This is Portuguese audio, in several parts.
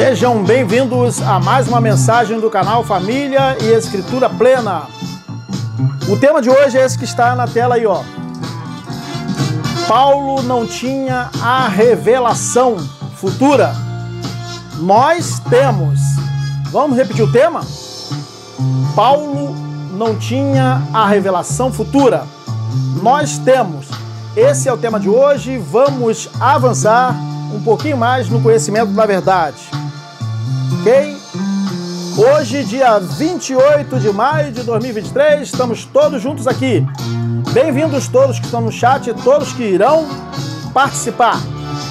Sejam bem-vindos a mais uma mensagem do canal Família e Escritura Plena. O tema de hoje é esse que está na tela aí, ó. Paulo não tinha a revelação futura. Nós temos. Vamos repetir o tema? Paulo não tinha a revelação futura. Nós temos. Esse é o tema de hoje. Vamos avançar um pouquinho mais no conhecimento da verdade. Ok? Hoje, dia 28 de maio de 2023, estamos todos juntos aqui. Bem-vindos todos que estão no chat e todos que irão participar.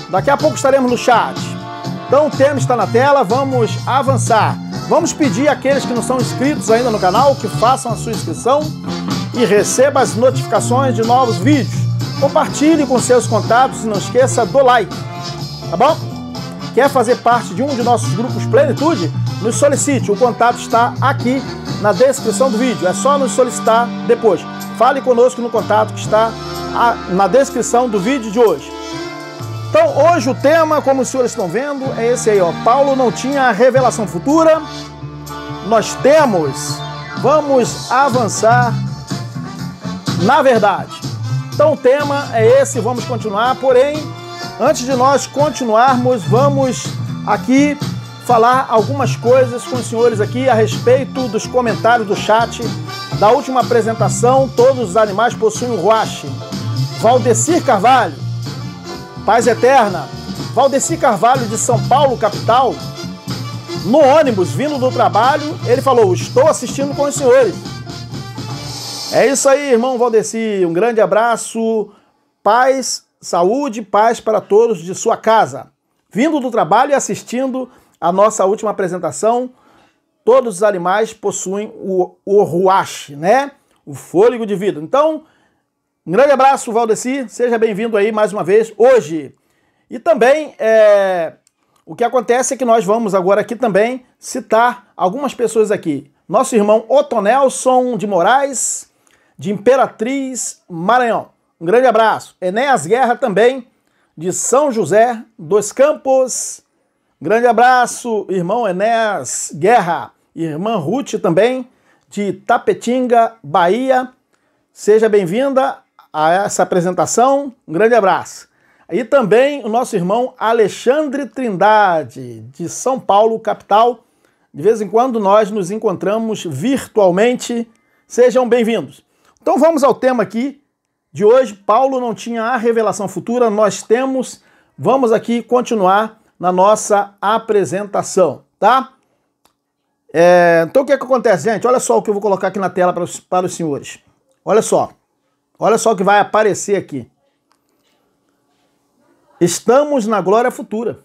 Daqui a pouco estaremos no chat. Então o tema está na tela, vamos avançar. Vamos pedir àqueles que não são inscritos ainda no canal que façam a sua inscrição e recebam as notificações de novos vídeos. Compartilhe com seus contatos e não esqueça do like. Tá bom? Quer fazer parte de um de nossos grupos Plenitude? Nos solicite, o contato está aqui na descrição do vídeo, é só nos solicitar depois. Fale conosco no contato que está na descrição do vídeo de hoje. Então, hoje o tema, como os senhores estão vendo, é esse aí, ó. Paulo não tinha a revelação futura, nós temos. Vamos avançar na verdade. Então, o tema é esse, vamos continuar, porém, antes de nós continuarmos, vamos aqui falar algumas coisas com os senhores aqui a respeito dos comentários do chat da última apresentação. Todos os animais possuem o Ruach. Valdecir Carvalho, paz eterna. Valdecir Carvalho de São Paulo, capital, no ônibus vindo do trabalho, ele falou: estou assistindo com os senhores. É isso aí, irmão Valdecir, um grande abraço, paz, saúde, paz para todos de sua casa. Vindo do trabalho e assistindo a nossa última apresentação, todos os animais possuem o Ruach, né? O fôlego de vida. Então, um grande abraço, Valdecir, seja bem-vindo aí mais uma vez hoje. E também, o que acontece é que nós vamos agora aqui também citar algumas pessoas aqui. Nosso irmão Otonelson de Moraes, de Imperatriz, Maranhão. Um grande abraço. Enéas Guerra também, de São José dos Campos. Grande abraço, irmão Enéas Guerra. Irmã Ruth também, de Tapetinga, Bahia. Seja bem-vinda a essa apresentação. Um grande abraço. E também o nosso irmão Alexandre Trindade, de São Paulo, capital. De vez em quando nós nos encontramos virtualmente. Sejam bem-vindos. Então vamos ao tema aqui de hoje. Paulo não tinha a revelação futura, nós temos. Vamos aqui continuar na nossa apresentação, tá? Então o que é que acontece, gente? Olha só o que eu vou colocar aqui na tela para os senhores. Olha só o que vai aparecer aqui. Estamos na glória futura.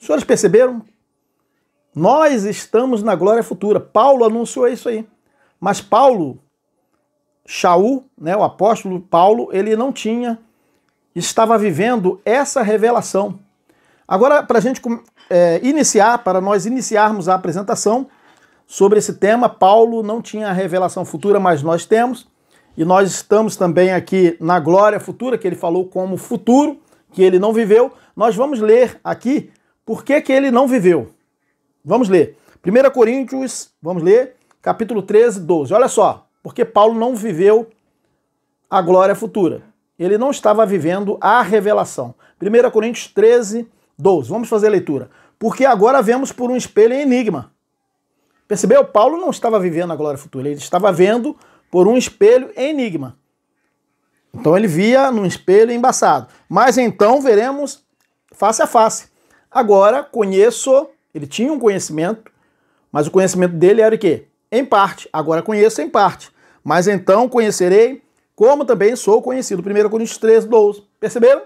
Os senhores perceberam? Nós estamos na glória futura. Paulo anunciou isso aí. Mas Paulo, Shaul, né, o apóstolo Paulo, ele não estava vivendo essa revelação. Agora, para a gente para nós iniciarmos a apresentação sobre esse tema, Paulo não tinha a revelação futura, mas nós temos. E nós estamos também aqui na glória futura, que ele falou como futuro, que ele não viveu. Nós vamos ler aqui por que ele não viveu. Vamos ler. 1 Coríntios, vamos ler, capítulo 13, 12. Olha só, porque Paulo não viveu a glória futura. Ele não estava vivendo a revelação. 1 Coríntios 13, 12. Vamos fazer a leitura. Porque agora vemos por um espelho em enigma. Percebeu? Paulo não estava vivendo a glória futura. Ele estava vendo por um espelho em enigma. Então ele via num espelho embaçado. Mas então veremos face a face. Agora conheço, ele tinha um conhecimento, mas o conhecimento dele era o quê? Em parte. Agora conheço em parte. Mas então conhecerei como também sou conhecido. 1 Coríntios 13, 12. Perceberam?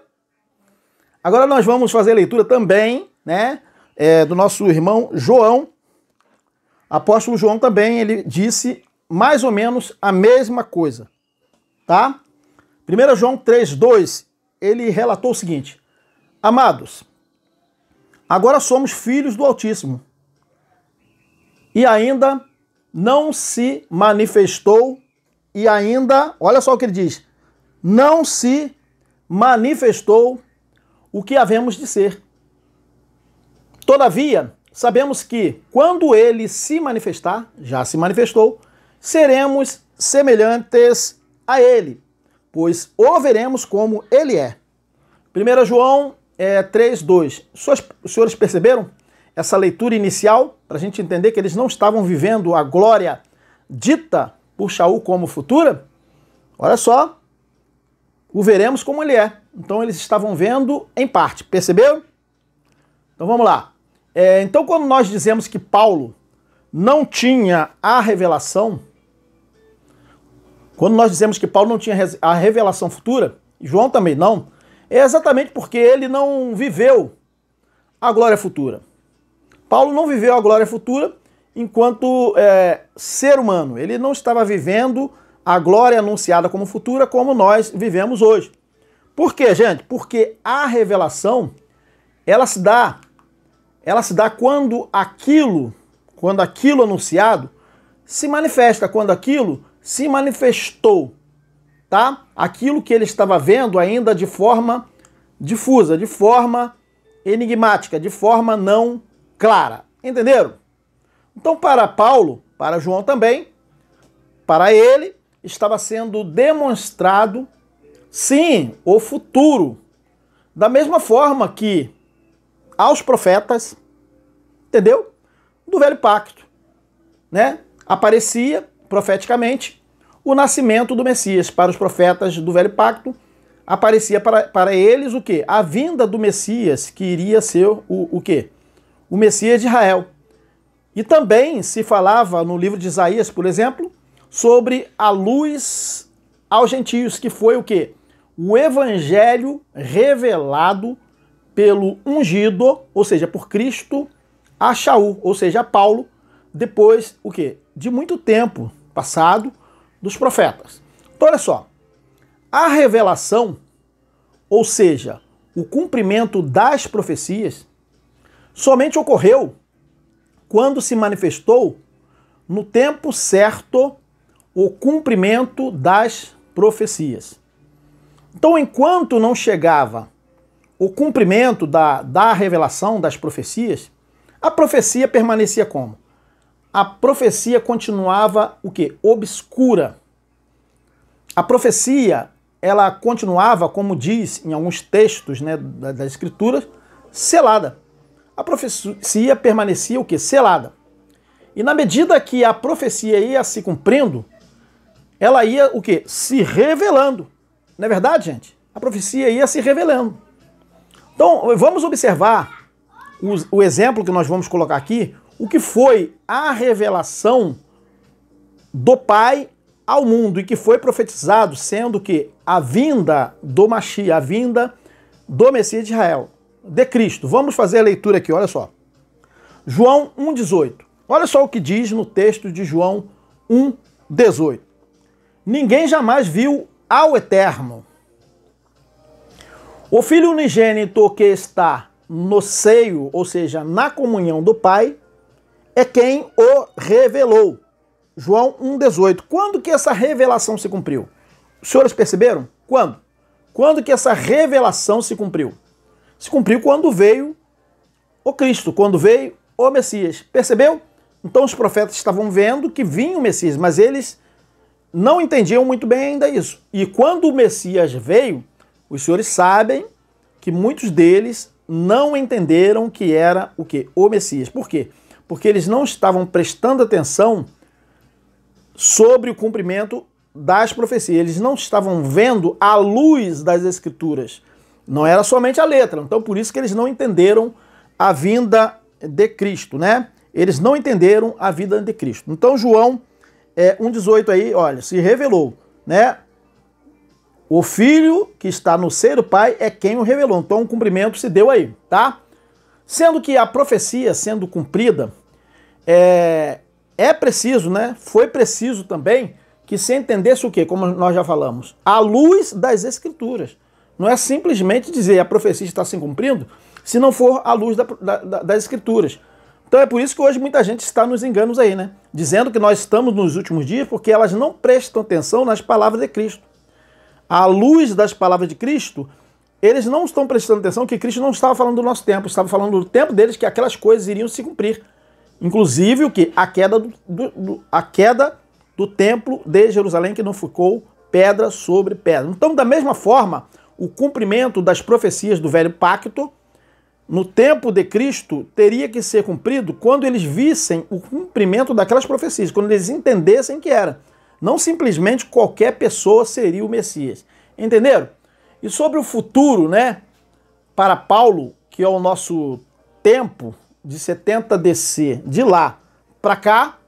Agora nós vamos fazer a leitura também, né, do nosso irmão João. Apóstolo João também, ele disse mais ou menos a mesma coisa, tá? 1 João 3, 2, ele relatou o seguinte: amados, agora somos filhos do Altíssimo, e ainda não se manifestou, e ainda, olha só o que ele diz, não se manifestou o que havemos de ser. Todavia, sabemos que quando ele se manifestar, já se manifestou, seremos semelhantes a ele, pois o veremos como ele é. 1 João 3:2. Os senhores perceberam essa leitura inicial, para a gente entender que eles não estavam vivendo a glória dita por Shaul como futura? Olha só, o veremos como ele é. Então eles estavam vendo em parte, perceberam? Então vamos lá. Então quando nós dizemos que Paulo não tinha a revelação, quando nós dizemos que Paulo não tinha a revelação futura, João também não, é exatamente porque ele não viveu a glória futura. Paulo não viveu a glória futura enquanto ser humano. Ele não estava vivendo a glória anunciada como futura como nós vivemos hoje. Por quê, gente? Porque a revelação, ela se dá quando aquilo anunciado se manifesta, quando aquilo se manifestou, tá? Aquilo que ele estava vendo ainda de forma difusa, de forma enigmática, de forma não clara. Entenderam? Então, para Paulo, para João também, para ele, estava sendo demonstrado, sim, o futuro. Da mesma forma que aos profetas, entendeu? Do Velho Pacto, né? Aparecia profeticamente o nascimento do Messias. Para os profetas do Velho Pacto, aparecia para eles o quê? A vinda do Messias, que iria ser o quê? O Messias de Israel. E também se falava no livro de Isaías, por exemplo, sobre a luz aos gentios, que foi o quê? O evangelho revelado pelo ungido, ou seja, por Cristo, a Shaul, ou seja, a Paulo, depois, o quê? De muito tempo passado dos profetas. Então, olha só, a revelação, ou seja, o cumprimento das profecias, somente ocorreu quando se manifestou no tempo certo o cumprimento das profecias. Então, enquanto não chegava o cumprimento da revelação das profecias, a profecia permanecia como? A profecia continuava o quê? Obscura. A profecia, ela continuava, como diz em alguns textos, né, das Escrituras, selada. A profecia permanecia o quê? Selada. E na medida que a profecia ia se cumprindo, ela ia o quê? Se revelando. Não é verdade, gente? A profecia ia se revelando. Então, vamos observar o exemplo que nós vamos colocar aqui, o que foi a revelação do Pai ao mundo e que foi profetizado, sendo que a vinda do Mashiach, a vinda do Messias de Israel, de Cristo. Vamos fazer a leitura aqui, olha só. João 1,18. Olha só o que diz no texto de João 1,18. Ninguém jamais viu ao Eterno. O Filho unigênito que está no seio, ou seja, na comunhão do Pai, é quem o revelou. João 1,18. Quando que essa revelação se cumpriu? Os senhores perceberam? Quando? Quando que essa revelação se cumpriu? Se cumpriu quando veio o Cristo, quando veio o Messias. Percebeu? Então os profetas estavam vendo que vinha o Messias, mas eles não entendiam muito bem ainda isso. E quando o Messias veio, os senhores sabem que muitos deles não entenderam que era o quê? O Messias. Por quê? Porque eles não estavam prestando atenção sobre o cumprimento das profecias. Eles não estavam vendo a luz das Escrituras. Não era somente a letra. Então, por isso que eles não entenderam a vinda de Cristo, né? Eles não entenderam a vinda de Cristo. Então, João 1,18 aí, olha, se revelou, né? O Filho que está no seio do Pai é quem o revelou. Então, o cumprimento se deu aí, tá? Sendo que a profecia sendo cumprida, é preciso, né? Foi preciso também que se entendesse o quê? Como nós já falamos, a luz das Escrituras. Não é simplesmente dizer a profecia está se cumprindo se não for a luz das Escrituras. Então é por isso que hoje muita gente está nos enganos aí, né? Dizendo que nós estamos nos últimos dias porque elas não prestam atenção nas palavras de Cristo. A luz das palavras de Cristo eles não estão prestando atenção que Cristo não estava falando do nosso tempo, estava falando do tempo deles, que aquelas coisas iriam se cumprir. Inclusive o que? A queda do templo de Jerusalém, que não ficou pedra sobre pedra. Então, da mesma forma, o cumprimento das profecias do Velho Pacto, no tempo de Cristo, teria que ser cumprido quando eles vissem o cumprimento daquelas profecias, quando eles entendessem que era. Não simplesmente qualquer pessoa seria o Messias. Entenderam? E sobre o futuro, né, para Paulo, que é o nosso tempo de 70 DC, de lá para cá,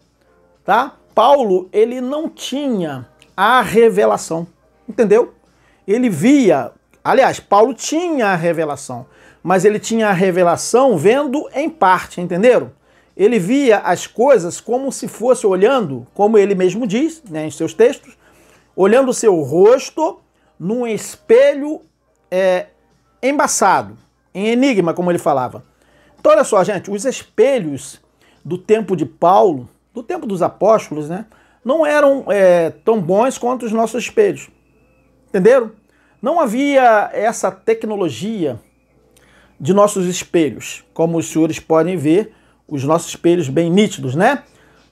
tá? Paulo, ele não tinha a revelação, entendeu? Ele via, aliás, Paulo tinha a revelação, mas ele tinha a revelação vendo em parte, entenderam? Ele via as coisas como se fosse olhando, como ele mesmo diz, né, em seus textos, olhando o seu rosto num espelho embaçado, em enigma, como ele falava. Então, olha só, gente, os espelhos do tempo de Paulo, do tempo dos apóstolos, né, não eram tão bons quanto os nossos espelhos. Entenderam? Não havia essa tecnologia de nossos espelhos, como os senhores podem ver, os nossos espelhos bem nítidos, né?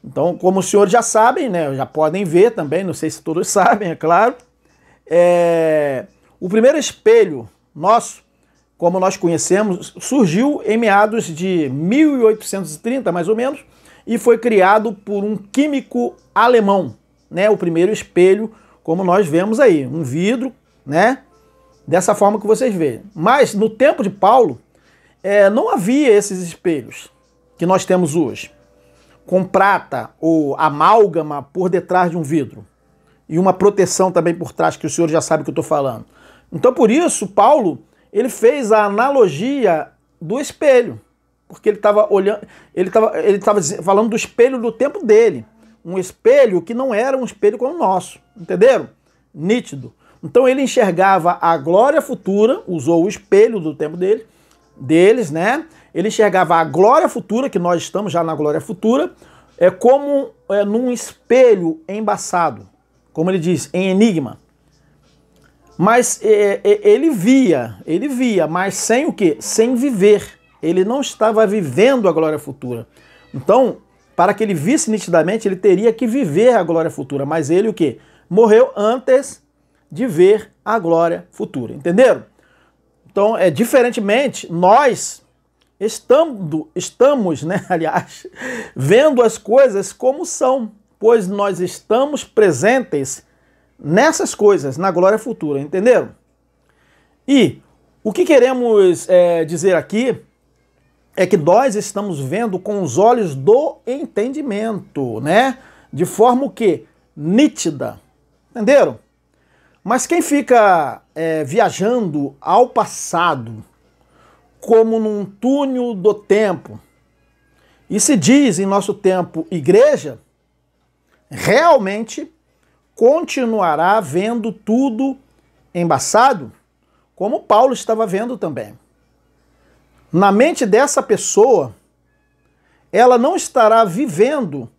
Então, como os senhores já sabem, né, já podem ver também, não sei se todos sabem, é claro, o primeiro espelho nosso, como nós conhecemos, surgiu em meados de 1830, mais ou menos, e foi criado por um químico alemão, né? O primeiro espelho, como nós vemos aí, um vidro, né? Dessa forma que vocês veem. Mas no tempo de Paulo, não havia esses espelhos que nós temos hoje, com prata ou amálgama por detrás de um vidro. E uma proteção também por trás, que o senhor já sabe o que eu estou falando. Então, por isso, Paulo, ele fez a analogia do espelho, porque ele estava olhando, ele estava falando do espelho do tempo dele, um espelho que não era um espelho como o nosso, entenderam? Nítido. Então ele enxergava a glória futura, usou o espelho do tempo deles, né? Ele enxergava a glória futura, que nós estamos já na glória futura, como num espelho embaçado, como ele diz, em enigma. Mas ele via, mas sem o quê? Sem viver. Ele não estava vivendo a glória futura. Então, para que ele visse nitidamente, ele teria que viver a glória futura. Mas ele o quê? Morreu antes de ver a glória futura. Entenderam? Então, diferentemente, nós estamos, né, aliás, vendo as coisas como são, pois nós estamos presentes nessas coisas, na glória futura, entenderam? E o que queremos dizer aqui é que nós estamos vendo com os olhos do entendimento, né? De forma o quê? Nítida, entenderam? Mas quem fica viajando ao passado, como num túnel do tempo, e se diz em nosso tempo igreja, realmente continuará vendo tudo embaçado, como Paulo estava vendo também. Na mente dessa pessoa, ela não estará vivendo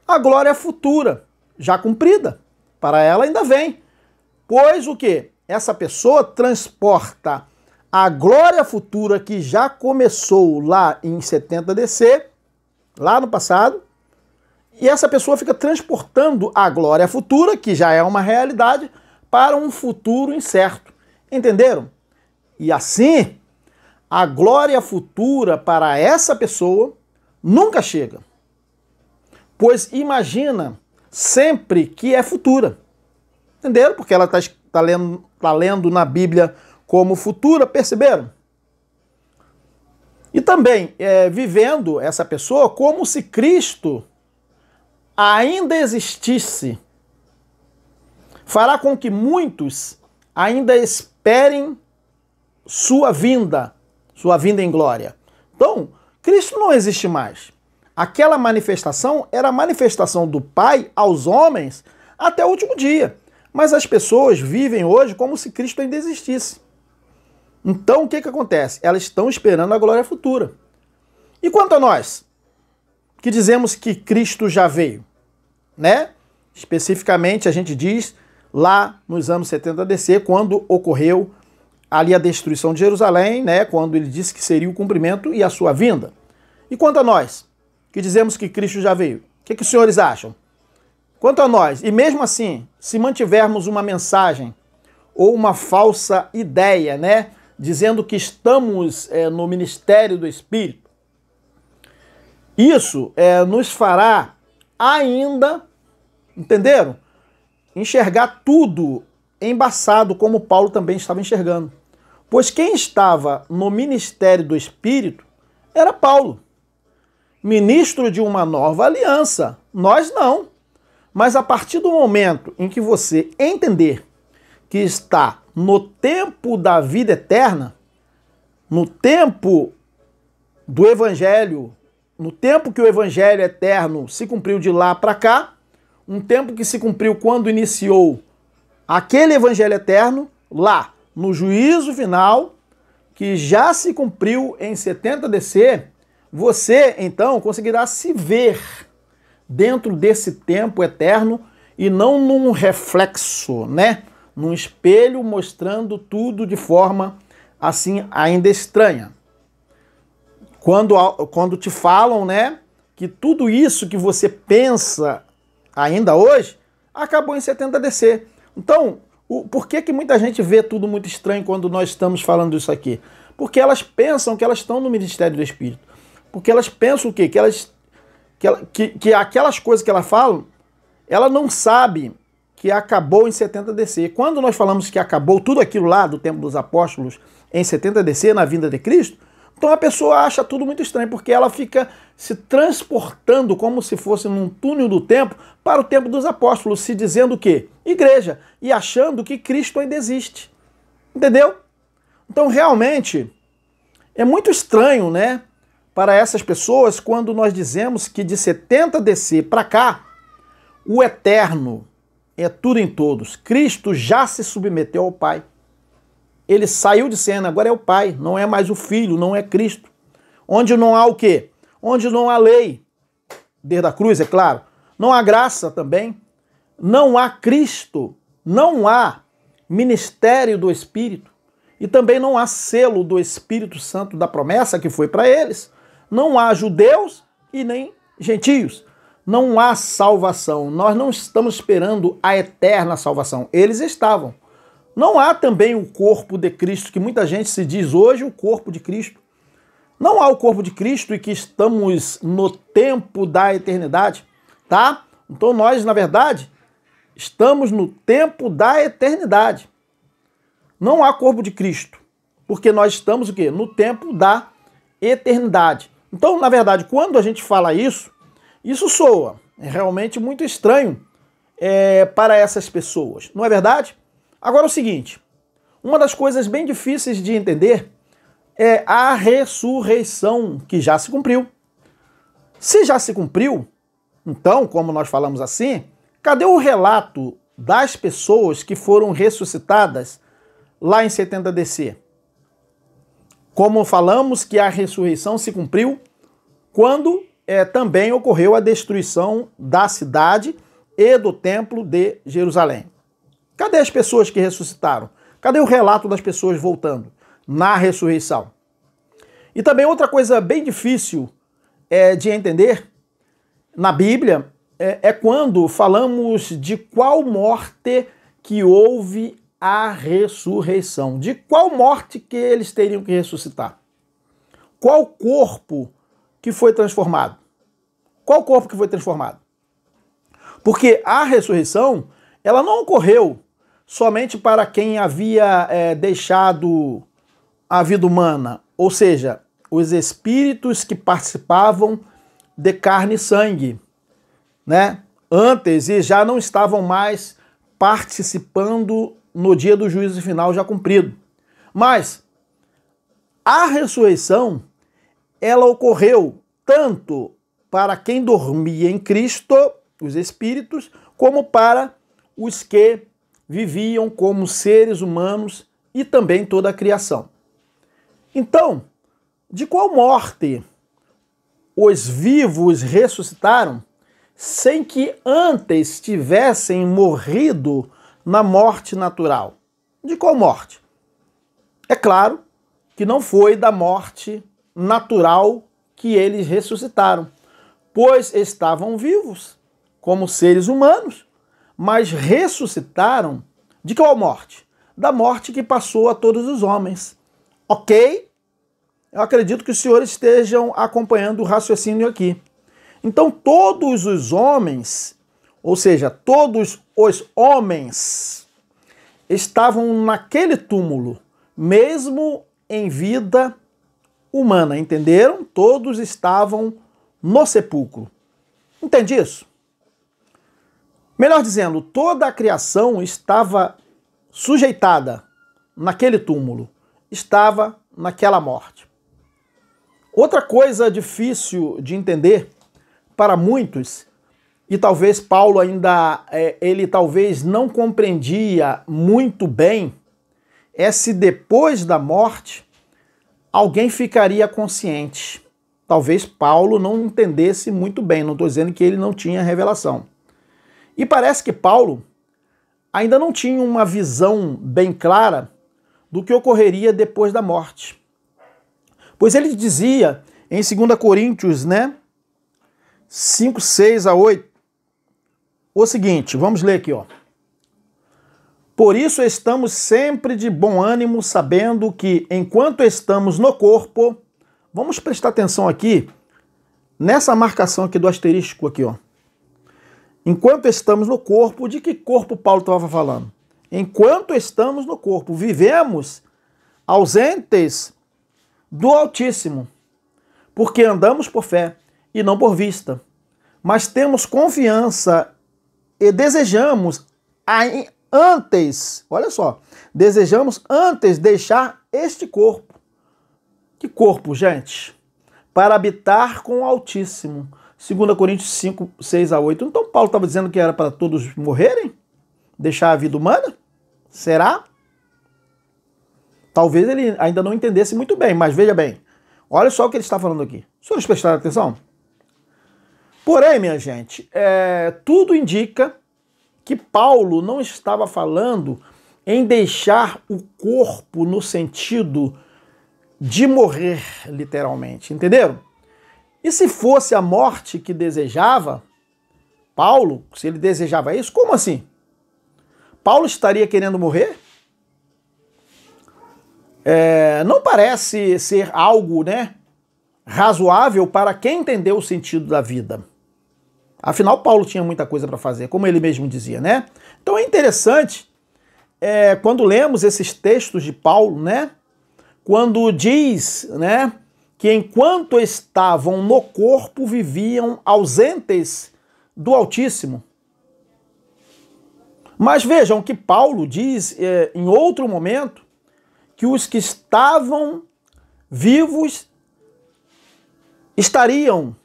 a glória futura, já cumprida. Para ela ainda vem. Pois o quê? Essa pessoa transporta a glória futura que já começou lá em 70 DC, lá no passado, e essa pessoa fica transportando a glória futura, que já é uma realidade, para um futuro incerto. Entenderam? E assim, a glória futura para essa pessoa nunca chega. Pois imagina sempre que é futura. Entenderam? Porque ela está lendo na Bíblia como futura, perceberam? E também vivendo essa pessoa como se Cristo ainda existisse. Fará com que muitos ainda esperem sua vinda em glória. Então, Cristo não existe mais. Aquela manifestação era a manifestação do Pai aos homens até o último dia. Mas as pessoas vivem hoje como se Cristo ainda existisse. Então, o que acontece? Elas estão esperando a glória futura. E quanto a nós, que dizemos que Cristo já veio, né? Especificamente, a gente diz lá nos anos 70 DC, quando ocorreu ali a destruição de Jerusalém, né, quando ele disse que seria o cumprimento e a sua vinda. E quanto a nós, que dizemos que Cristo já veio, o que os senhores acham? Quanto a nós, e mesmo assim, se mantivermos uma mensagem ou uma falsa ideia, né, dizendo que estamos no ministério do Espírito, isso nos fará ainda, entenderam? Enxergar tudo embaçado, como Paulo também estava enxergando. Pois quem estava no ministério do Espírito era Paulo, ministro de uma nova aliança. Nós não. Mas a partir do momento em que você entender que está no tempo da vida eterna, no tempo do Evangelho, no tempo que o Evangelho eterno se cumpriu de lá para cá, um tempo que se cumpriu quando iniciou aquele Evangelho eterno, lá no juízo final, que já se cumpriu em 70 DC, você então conseguirá se ver dentro desse tempo eterno e não num reflexo, né? Num espelho mostrando tudo de forma assim ainda estranha. Quando te falam, né, que tudo isso que você pensa ainda hoje acabou em 70 DC. Então, por que muita gente vê tudo muito estranho quando nós estamos falando isso aqui? Porque elas pensam que elas estão no ministério do Espírito. Porque elas pensam o quê? Que aquelas coisas que elas falam, ela não sabe que acabou em 70 DC. Quando nós falamos que acabou tudo aquilo lá do tempo dos apóstolos em 70 DC, na vinda de Cristo, então a pessoa acha tudo muito estranho, porque ela fica se transportando como se fosse num túnel do tempo para o tempo dos apóstolos, se dizendo o quê? Igreja, e achando que Cristo ainda existe. Entendeu? Então realmente é muito estranho, né, para essas pessoas quando nós dizemos que de 70 DC para cá, o eterno é tudo em todos. Cristo já se submeteu ao Pai. Ele saiu de cena, agora é o Pai, não é mais o Filho, não é Cristo. Onde não há o quê? Onde não há lei, desde a cruz, é claro. Não há graça também. Não há Cristo. Não há ministério do Espírito. E também não há selo do Espírito Santo da promessa que foi para eles. Não há judeus e nem gentios. Não há salvação. Nós não estamos esperando a eterna salvação. Eles estavam. Não há também o corpo de Cristo, que muita gente se diz hoje o corpo de Cristo. Não há o corpo de Cristo e que estamos no tempo da eternidade, tá? Então nós, na verdade, estamos no tempo da eternidade. Não há corpo de Cristo, porque nós estamos o quê? No tempo da eternidade. Então, na verdade, quando a gente fala isso soa realmente muito estranho para essas pessoas, não é verdade? Agora é o seguinte, uma das coisas bem difíceis de entender é a ressurreição que já se cumpriu. Se já se cumpriu, então, como nós falamos assim, cadê o relato das pessoas que foram ressuscitadas lá em 70 DC? Como falamos que a ressurreição se cumpriu quando também ocorreu a destruição da cidade e do templo de Jerusalém. Cadê as pessoas que ressuscitaram? Cadê o relato das pessoas voltando na ressurreição? E também outra coisa bem difícil de entender na Bíblia é quando falamos de qual morte que houve a ressurreição. De qual morte que eles teriam que ressuscitar? Qual corpo que foi transformado? Qual corpo que foi transformado? Porque a ressurreição, ela não ocorreu somente para quem havia deixado a vida humana, ou seja, os espíritos que participavam de carne e sangue, né? Antes e já não estavam mais participando no dia do juízo final já cumprido. Mas a ressurreição, ela ocorreu tanto para quem dormia em Cristo, os espíritos, como para os que viviam como seres humanos e também toda a criação. Então, de qual morte os vivos ressuscitaram sem que antes tivessem morrido na morte natural? De qual morte? É claro que não foi da morte natural que eles ressuscitaram, pois estavam vivos como seres humanos, mas ressuscitaram de qual morte? Da morte que passou a todos os homens. Ok? Eu acredito que os senhores estejam acompanhando o raciocínio aqui. Então, todos os homens, ou seja, todos os homens, estavam naquele túmulo, mesmo em vida humana, entenderam? Todos estavam no sepulcro. Entende isso? Melhor dizendo, toda a criação estava sujeitada naquele túmulo, estava naquela morte. Outra coisa difícil de entender para muitos, e talvez Paulo ainda, ele talvez não compreendia muito bem, é se depois da morte alguém ficaria consciente. Talvez Paulo não entendesse muito bem, não estou dizendo que ele não tinha revelação. E parece que Paulo ainda não tinha uma visão bem clara do que ocorreria depois da morte. Pois ele dizia em 2 Coríntios, 5, 6 a 8, o seguinte, vamos ler aqui, ó. Por isso estamos sempre de bom ânimo, sabendo que enquanto estamos no corpo, vamos prestar atenção aqui, nessa marcação aqui do asterístico aqui, ó. Enquanto estamos no corpo, de que corpo Paulo estava falando? Enquanto estamos no corpo, vivemos ausentes do Altíssimo, porque andamos por fé e não por vista, mas temos confiança e desejamos antes, olha só, desejamos antes deixar este corpo. Que corpo, gente? Para habitar com o Altíssimo. 2 Coríntios 5, 6 a 8. Então Paulo estava dizendo que era para todos morrerem? Deixar a vida humana? Será? Talvez ele ainda não entendesse muito bem, mas veja bem. Olha só o que ele está falando aqui. Os senhores prestaram atenção? Porém, minha gente, tudo indica que Paulo não estava falando em deixar o corpo no sentido de morrer, literalmente. Entenderam? E se fosse a morte que desejava, Paulo, se ele desejava isso, como assim? Paulo estaria querendo morrer? Não parece ser algo, razoável para quem entendeu o sentido da vida. Afinal, Paulo tinha muita coisa para fazer, como ele mesmo dizia, Então é interessante, quando lemos esses textos de Paulo, quando diz, que enquanto estavam no corpo, viviam ausentes do Altíssimo. Mas vejam que Paulo diz em outro momento que os que estavam vivos estariam,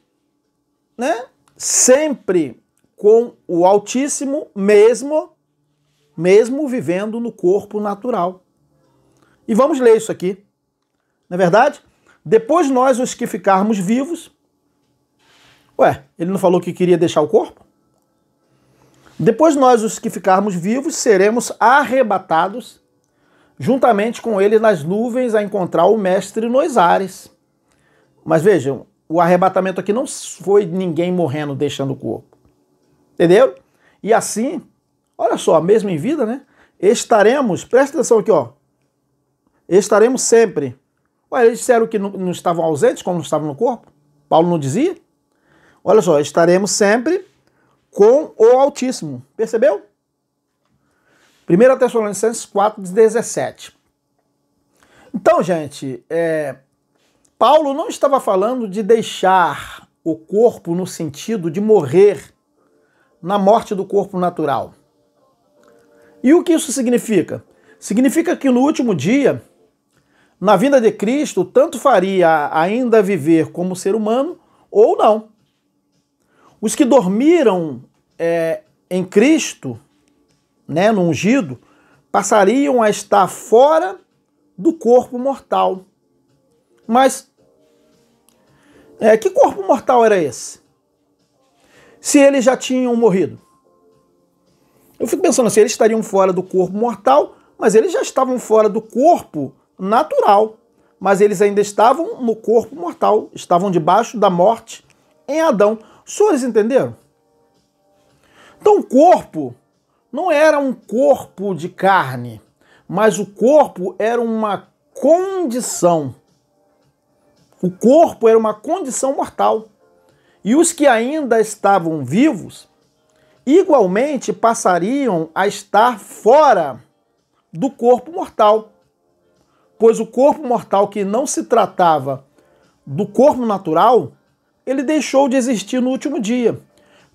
sempre com o Altíssimo, mesmo vivendo no corpo natural. E vamos ler isso aqui. Não é verdade? Depois nós, os que ficarmos vivos... ele não falou que queria deixar o corpo? Depois nós, os que ficarmos vivos, seremos arrebatados juntamente com ele nas nuvens a encontrar o Mestre nos ares. Mas vejam, o arrebatamento aqui não foi ninguém morrendo, deixando o corpo. Entendeu? E assim, olha só, mesmo em vida, estaremos, presta atenção aqui, ó. Estaremos sempre. Eles disseram que não estavam ausentes, como não estavam no corpo? Paulo não dizia? Olha só, estaremos sempre com o Altíssimo. Percebeu? 1 Tessalonicenses 4:17. Então, gente, Paulo não estava falando de deixar o corpo no sentido de morrer na morte do corpo natural. E o que isso significa? Significa que no último dia, na vinda de Cristo, tanto faria ainda viver como ser humano ou não. Os que dormiram em Cristo, no ungido, passariam a estar fora do corpo mortal. Mas que corpo mortal era esse? Se eles já tinham morrido. Eu fico pensando assim, eles estariam fora do corpo mortal, mas eles já estavam fora do corpo natural, mas eles ainda estavam no corpo mortal, estavam debaixo da morte em Adão. Os senhores entenderam? Então o corpo não era um corpo de carne, mas o corpo era uma condição. O corpo era uma condição mortal. E os que ainda estavam vivos, igualmente passariam a estar fora do corpo mortal. Pois o corpo mortal, que não se tratava do corpo natural, ele deixou de existir no último dia.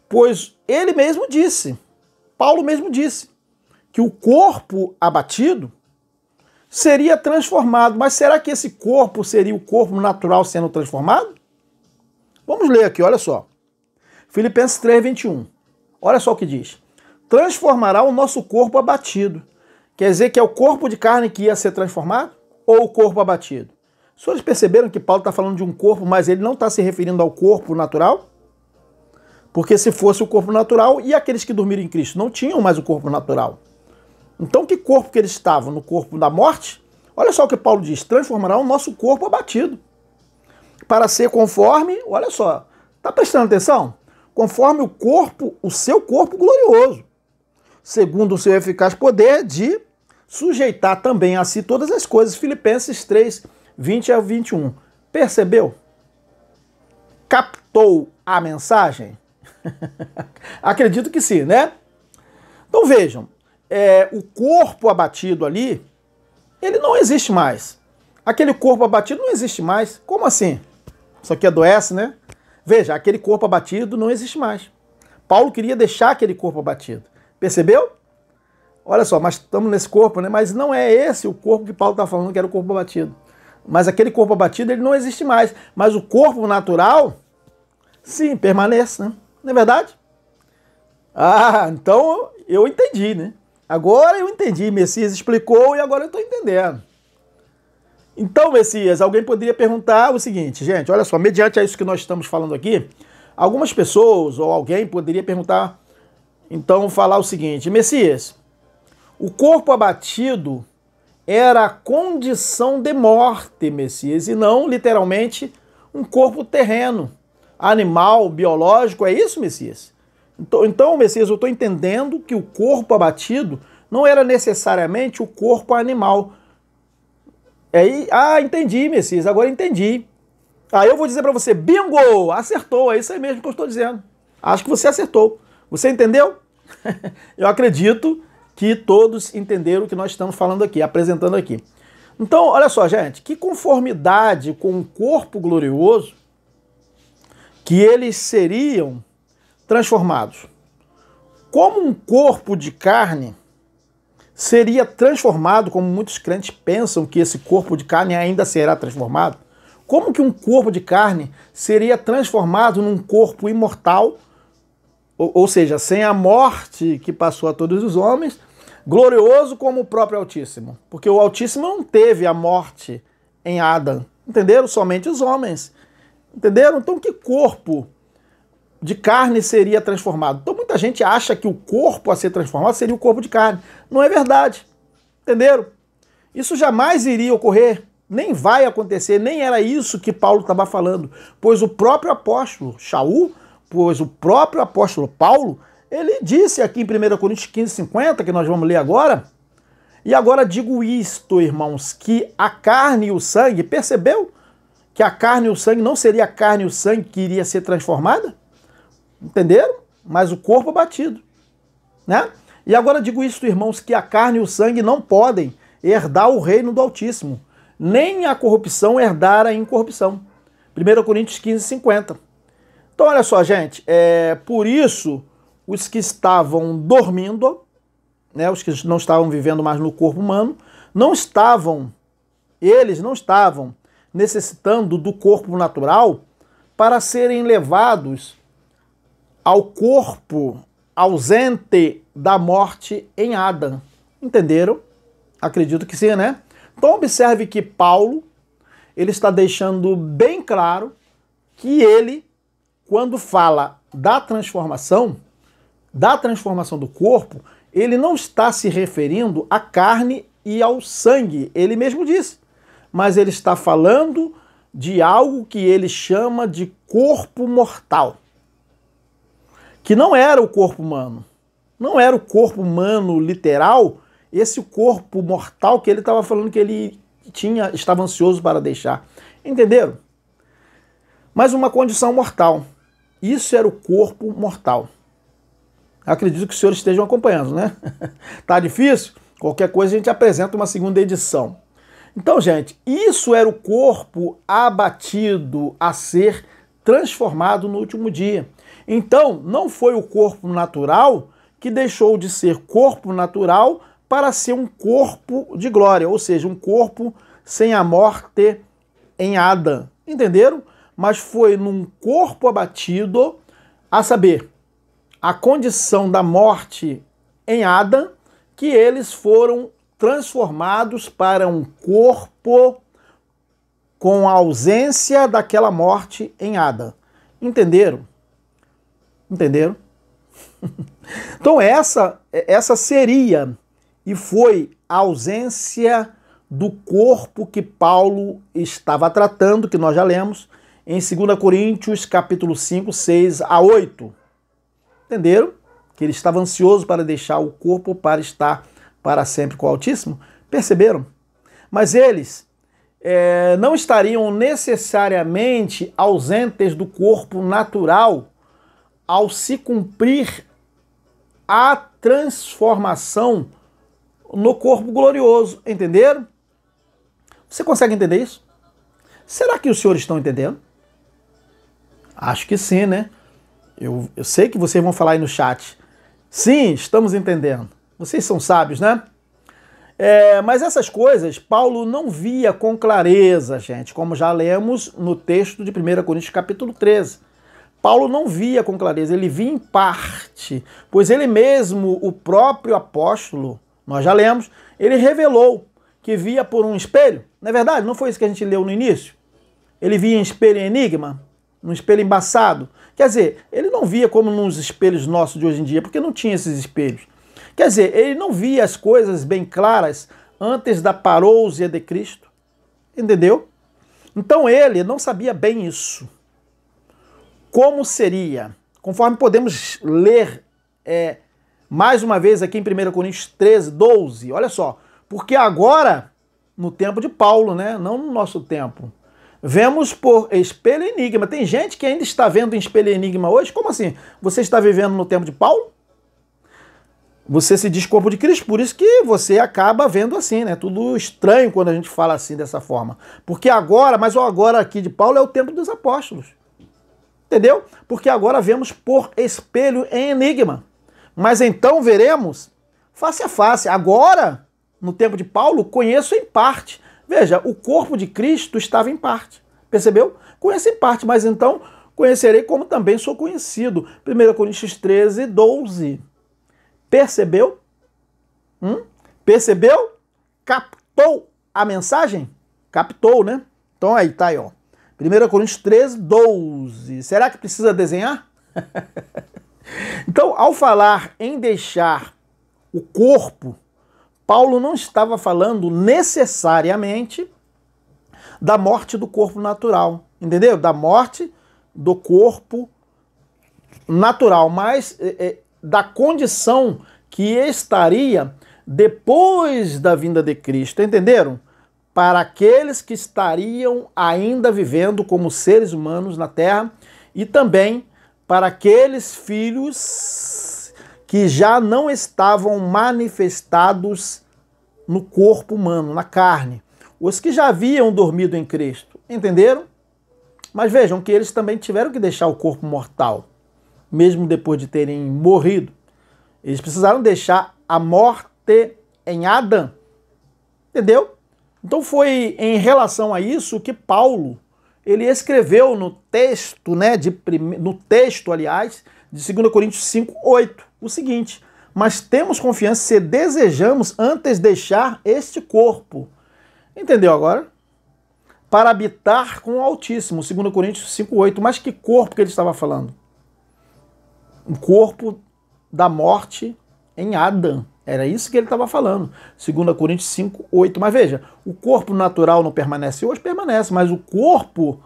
Pois ele mesmo disse, Paulo mesmo disse, que o corpo abatido seria transformado. Mas será que esse corpo seria o corpo natural sendo transformado? Vamos ler aqui, olha só. Filipenses 3, 21. Olha só o que diz. Transformará o nosso corpo abatido. Quer dizer que é o corpo de carne que ia ser transformado? Ou o corpo abatido? Os senhores perceberam que Paulo está falando de um corpo, mas ele não está se referindo ao corpo natural? Porque se fosse o corpo natural, e aqueles que dormiram em Cristo não tinham mais o corpo natural. Então que corpo que eles estavam? No corpo da morte? Olha só o que Paulo diz. Transformará o nosso corpo abatido. Para ser conforme, olha só, está prestando atenção? Conforme o corpo, o seu corpo glorioso, segundo o seu eficaz poder de sujeitar também a si todas as coisas. Filipenses 3, 20 a 21. Percebeu? Captou a mensagem? Acredito que sim, né? Então vejam, o corpo abatido ali, ele não existe mais. Aquele corpo abatido não existe mais. Como assim? Isso aqui adoece, né? Veja, aquele corpo abatido não existe mais. Paulo queria deixar aquele corpo abatido. Percebeu? Olha só, mas estamos nesse corpo, né? Mas não é esse o corpo que Paulo está falando que era o corpo abatido. Mas aquele corpo abatido, ele não existe mais. Mas o corpo natural, sim, permanece, né? Não é verdade? Ah, então eu entendi, né? Agora eu entendi. Messias explicou e agora eu estou entendendo. Então, Messias, alguém poderia perguntar o seguinte, gente, olha só, mediante a isso que nós estamos falando aqui, algumas pessoas ou alguém poderia perguntar, então falar o seguinte, Messias, o corpo abatido era a condição de morte, Messias, e não literalmente um corpo terreno, animal, biológico, é isso, Messias? Então, Messias, eu estou entendendo que o corpo abatido não era necessariamente o corpo animal. Entendi, Messias, agora entendi. Aí eu vou dizer para você, bingo, acertou, é isso aí mesmo que eu estou dizendo. Acho que você acertou. Você entendeu? Eu acredito que todos entenderam o que nós estamos falando aqui, apresentando aqui. Então, olha só, gente, que conformidade com o corpo glorioso que eles seriam transformados. Como um corpo de carne seria transformado, como muitos crentes pensam que esse corpo de carne ainda será transformado, como que um corpo de carne seria transformado num corpo imortal, ou seja, sem a morte que passou a todos os homens, glorioso como o próprio Altíssimo? Porque o Altíssimo não teve a morte em Adão, entenderam? Somente os homens, entenderam? Então que corpo de carne seria transformado? Então muita gente acha que o corpo a ser transformado seria o corpo de carne. Não é verdade. Entenderam? Isso jamais iria ocorrer, nem vai acontecer, nem era isso que Paulo estava falando. Pois o próprio apóstolo Paulo, ele disse aqui em 1 Coríntios 15, 50, que nós vamos ler agora, e agora digo isto, irmãos, que a carne e o sangue, percebeu que a carne e o sangue não seria a carne e o sangue que iria ser transformada? Entenderam? Mas o corpo abatido, né? E agora digo isto, irmãos, que a carne e o sangue não podem herdar o reino do Altíssimo, nem a corrupção herdar a incorrupção. 1 Coríntios 15, 50. Então, olha só, gente, por isso, os que estavam dormindo, né, os que não estavam vivendo mais no corpo humano, eles não estavam necessitando do corpo natural para serem levados ao corpo ausente da morte em Adão. Entenderam? Acredito que sim, né? Então observe que Paulo, ele está deixando bem claro que ele, quando fala da transformação do corpo, ele não está se referindo à carne e ao sangue. Ele mesmo disse. mas ele está falando de algo que ele chama de corpo mortal, que não era o corpo humano. Não era o corpo humano literal, esse corpo mortal que ele estava falando que ele estava ansioso para deixar. Entenderam? Mas uma condição mortal. Isso era o corpo mortal. Acredito que os senhores estejam acompanhando, né? Tá difícil? Qualquer coisa a gente apresenta uma segunda edição. Então, gente, isso era o corpo abatido a ser transformado no último dia. Então, não foi o corpo natural que deixou de ser corpo natural para ser um corpo de glória, ou seja, um corpo sem a morte em Adão. Entenderam? Mas foi num corpo abatido, a saber, a condição da morte em Adão, que eles foram transformados para um corpo com a ausência daquela morte em Adão. Entenderam? Entenderam? Então essa seria e foi a ausência do corpo que Paulo estava tratando, que nós já lemos, em 2 Coríntios, capítulo 5, 6 a 8. Entenderam? Que ele estava ansioso para deixar o corpo para estar para sempre com o Altíssimo. Perceberam? Mas eles não estariam necessariamente ausentes do corpo natural ao se cumprir a transformação no corpo glorioso. Entenderam? Você consegue entender isso? Será que os senhores estão entendendo? Acho que sim, né? Eu sei que vocês vão falar aí no chat. Sim, estamos entendendo. Vocês são sábios, né? Mas essas coisas Paulo não via com clareza, gente, como já lemos no texto de 1 Coríntios capítulo 13. Paulo não via com clareza, ele via em parte, pois ele mesmo, o próprio apóstolo, nós já lemos, ele revelou que via por um espelho. Não é verdade? Não foi isso que a gente leu no início? Ele via em espelho em enigma, num espelho embaçado. Quer dizer, ele não via como nos espelhos nossos de hoje em dia, porque não tinha esses espelhos. Quer dizer, ele não via as coisas bem claras antes da parousia de Cristo. Entendeu? Então ele não sabia bem isso. Como seria? Conforme podemos ler mais uma vez aqui em 1 Coríntios 13, 12. Olha só. Porque agora, no tempo de Paulo, né? Não no nosso tempo, vemos por espelho e enigma. Tem gente que ainda está vendo em espelho e enigma hoje. Como assim? Você está vivendo no tempo de Paulo? Você se diz corpo de Cristo, por isso que você acaba vendo assim, né? Tudo estranho quando a gente fala assim, dessa forma. Porque agora, mas o agora aqui de Paulo é o tempo dos apóstolos. Entendeu? Porque agora vemos por espelho em enigma. Mas então veremos face a face. Agora, no tempo de Paulo, conheço em parte. Veja, o corpo de Cristo estava em parte. Percebeu? Conheço em parte, mas então conhecerei como também sou conhecido. 1 Coríntios 13, 12. Percebeu? Percebeu? Captou a mensagem? Captou, né? Então aí, tá aí, ó. 1 Coríntios 13, 12. Será que precisa desenhar? Então, ao falar em deixar o corpo, Paulo não estava falando necessariamente da morte do corpo natural, entendeu? Da morte do corpo natural, mas da condição que estaria depois da vinda de Cristo, entenderam? Para aqueles que estariam ainda vivendo como seres humanos na terra e também para aqueles filhos que já não estavam manifestados no corpo humano, na carne. Os que já haviam dormido em Cristo, entenderam? Mas vejam que eles também tiveram que deixar o corpo mortal, mesmo depois de terem morrido. Eles precisaram deixar a morte em Adão, entendeu? Então foi em relação a isso que Paulo, ele escreveu no texto, né, no texto, aliás, de 2 Coríntios 5, 8, o seguinte: mas temos confiança se desejamos antes deixar este corpo. Entendeu agora? Para habitar com o Altíssimo, 2 Coríntios 5, 8. Mas que corpo que ele estava falando? Um corpo da morte em Adão. Era isso que ele estava falando. 2 Coríntios 5, 8. Mas veja, o corpo natural não permanece hoje? Permanece, mas o corpo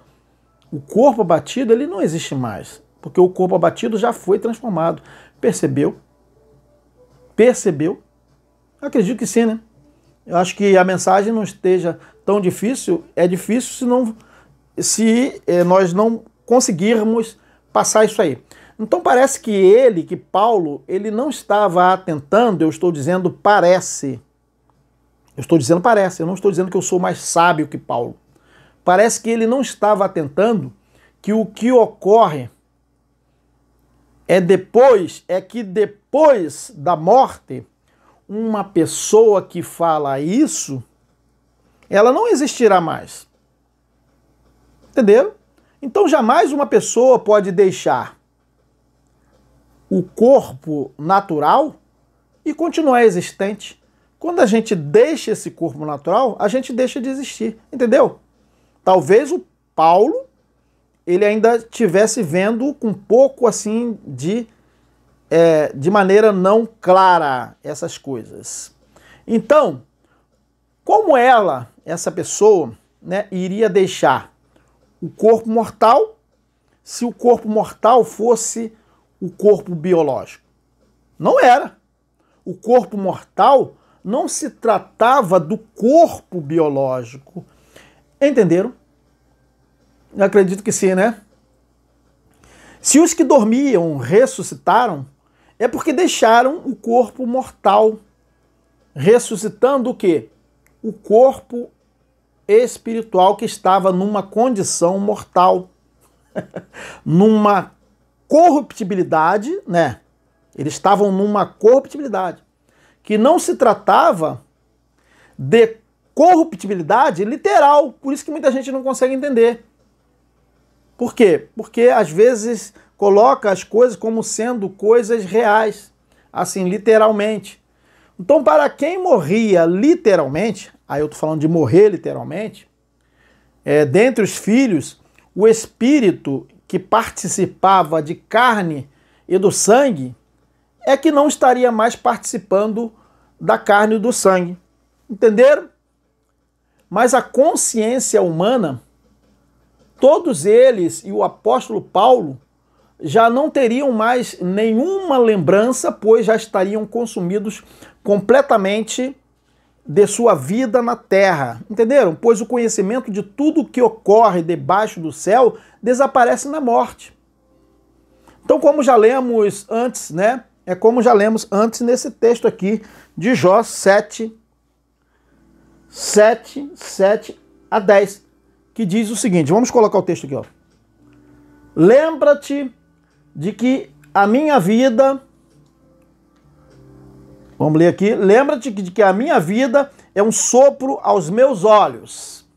abatido, ele não existe mais. Porque o corpo abatido já foi transformado. Percebeu? Percebeu? Eu acredito que sim, né? Eu acho que a mensagem não esteja tão difícil. É difícil se nós não conseguirmos passar isso aí. Então parece que Paulo, ele não estava atentando, eu estou dizendo parece. Eu estou dizendo parece, eu não estou dizendo que eu sou mais sábio que Paulo. Parece que ele não estava atentando que o que ocorre é que depois da morte, uma pessoa que fala isso, ela não existirá mais. Entenderam? Então jamais uma pessoa pode deixar o corpo natural e continuar existente. Quando a gente deixa esse corpo natural, a gente deixa de existir. Entendeu? Talvez o Paulo, ele ainda estivesse vendo com um pouco assim de maneira não clara essas coisas. Então, como essa pessoa, né, iria deixar o corpo mortal se o corpo mortal fosse o corpo biológico? Não era. O corpo mortal não se tratava do corpo biológico. Entenderam? Eu acredito que sim, né? Se os que dormiam ressuscitaram, é porque deixaram o corpo mortal, ressuscitando o quê? O corpo espiritual que estava numa condição mortal, numa corruptibilidade, né? Eles estavam numa corruptibilidade, que não se tratava de corruptibilidade literal, por isso que muita gente não consegue entender. Por quê? Porque às vezes coloca as coisas como sendo coisas reais, assim, literalmente. Então, para quem morria literalmente, aí eu estou falando de morrer literalmente, dentre os filhos, o espírito que participava de carne e do sangue é que não estaria mais participando da carne e do sangue. Entenderam? Mas a consciência humana, todos eles e o apóstolo Paulo já não teriam mais nenhuma lembrança, pois já estariam consumidos completamente de sua vida na terra. Entenderam? Pois o conhecimento de tudo o que ocorre debaixo do céu desaparece na morte. Então, como já lemos antes, né? É como já lemos antes nesse texto aqui de Jó 7 a 10, que diz o seguinte, vamos colocar o texto aqui, ó. Lembra-te de que a minha vida, vamos ler aqui, lembra-te de que a minha vida é um sopro aos meus olhos.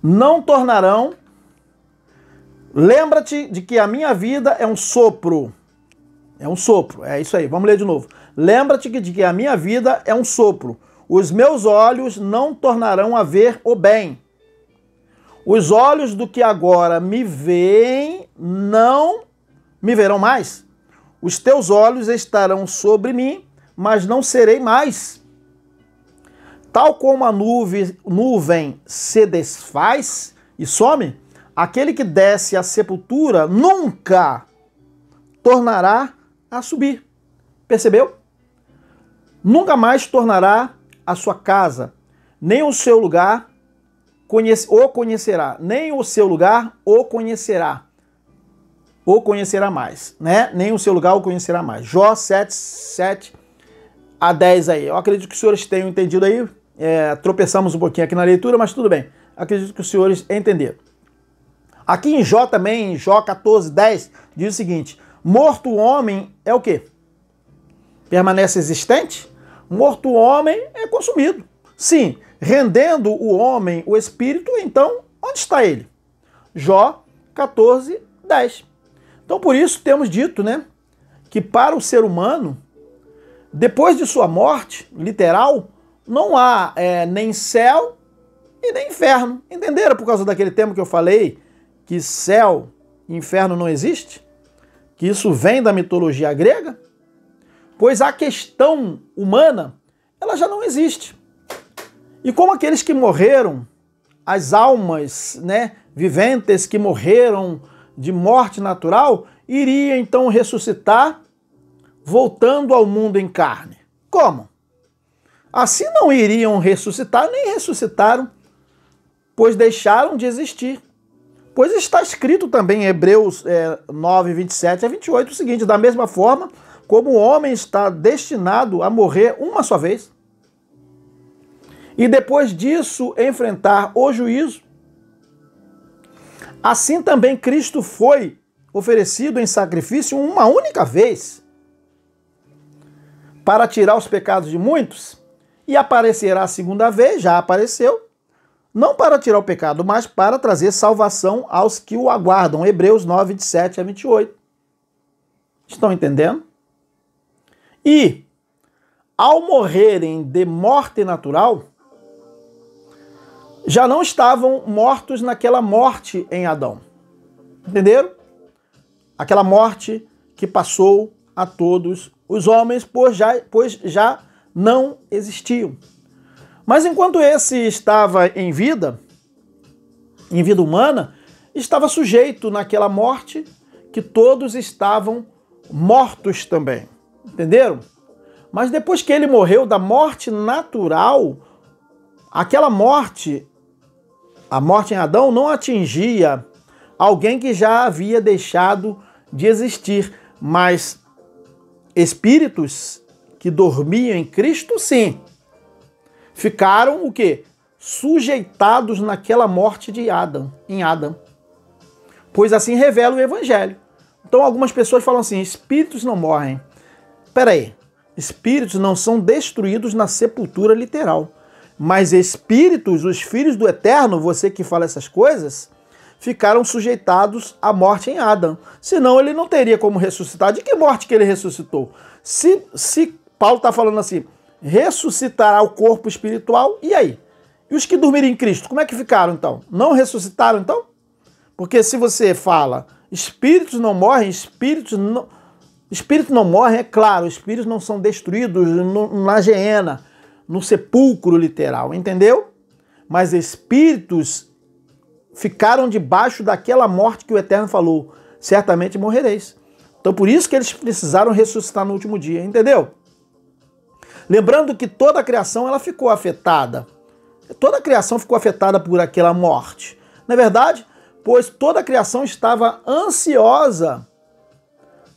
Não tornarão, lembra-te de que a minha vida é um sopro, é isso aí, vamos ler de novo. Lembra-te de que a minha vida é um sopro, os meus olhos não tornarão a ver o bem. Os olhos do que agora me veem não me verão mais. Os teus olhos estarão sobre mim, mas não serei mais. Tal como a nuvem se desfaz e some, aquele que desce à sepultura nunca tornará a subir. Percebeu? Nunca mais tornará a sua casa, nem o seu lugar o conhecerá, nem o seu lugar o conhecerá mais, né? Nem o seu lugar o conhecerá mais. Jó 7 a 10 aí. Eu acredito que os senhores tenham entendido aí. Tropeçamos um pouquinho aqui na leitura, mas tudo bem. Acredito que os senhores entenderam. Aqui em Jó também, em Jó 14, 10, diz o seguinte: morto o homem é o quê? Permanece existente? Morto o homem é consumido. Sim, rendendo o homem o espírito, então, onde está ele? Jó 14, 10. Então, por isso temos dito, né, que para o ser humano, depois de sua morte, literal, não há nem céu e nem inferno. Entenderam por causa daquele tema que eu falei, que céu e inferno não existe? Que isso vem da mitologia grega? pois a questão humana, ela já não existe. E como aqueles que morreram, as almas, né, viventes que morreram de morte natural, iriam então ressuscitar, voltando ao mundo em carne. Como? Assim não iriam ressuscitar, nem ressuscitaram, pois deixaram de existir. Pois está escrito também em Hebreus 9, 27 a 28 o seguinte: da mesma forma como o homem está destinado a morrer uma só vez, e depois disso enfrentar o juízo, assim também Cristo foi oferecido em sacrifício uma única vez para tirar os pecados de muitos, e aparecerá a segunda vez, já apareceu, não para tirar o pecado, mas para trazer salvação aos que o aguardam. Hebreus 9, 27 a 28. Estão entendendo? E, ao morrerem de morte natural, já não estavam mortos naquela morte em Adão. Entenderam? Aquela morte que passou a todos os homens, pois já não existiam. Mas enquanto esse estava em vida humana, estava sujeito naquela morte que todos estavam mortos também. Entenderam? Mas depois que ele morreu da morte natural, aquela morte, a morte em Adão, não atingia alguém que já havia deixado de existir, mas espíritos que dormiam em Cristo, sim, ficaram o quê? Sujeitados naquela morte de Adão, em Adão. Pois assim revela o Evangelho. Então algumas pessoas falam assim, espíritos não morrem. Peraí, espíritos não são destruídos na sepultura literal. Mas espíritos, os filhos do Eterno, você que fala essas coisas, ficaram sujeitados à morte em Adão. Senão ele não teria como ressuscitar. De que morte que ele ressuscitou? Se Paulo está falando assim, ressuscitará o corpo espiritual, e aí? E os que dormiram em Cristo, como é que ficaram então? Não ressuscitaram então? Porque se você fala, espíritos não morrem, espíritos não morrem, é claro, espíritos não são destruídos na geena, no sepulcro literal, entendeu? Mas espíritos ficaram debaixo daquela morte que o Eterno falou, certamente morrereis. Então por isso que eles precisaram ressuscitar no último dia, entendeu? Lembrando que toda a criação ela ficou afetada. Toda a criação ficou afetada por aquela morte. Não é verdade? Pois toda a criação estava ansiosa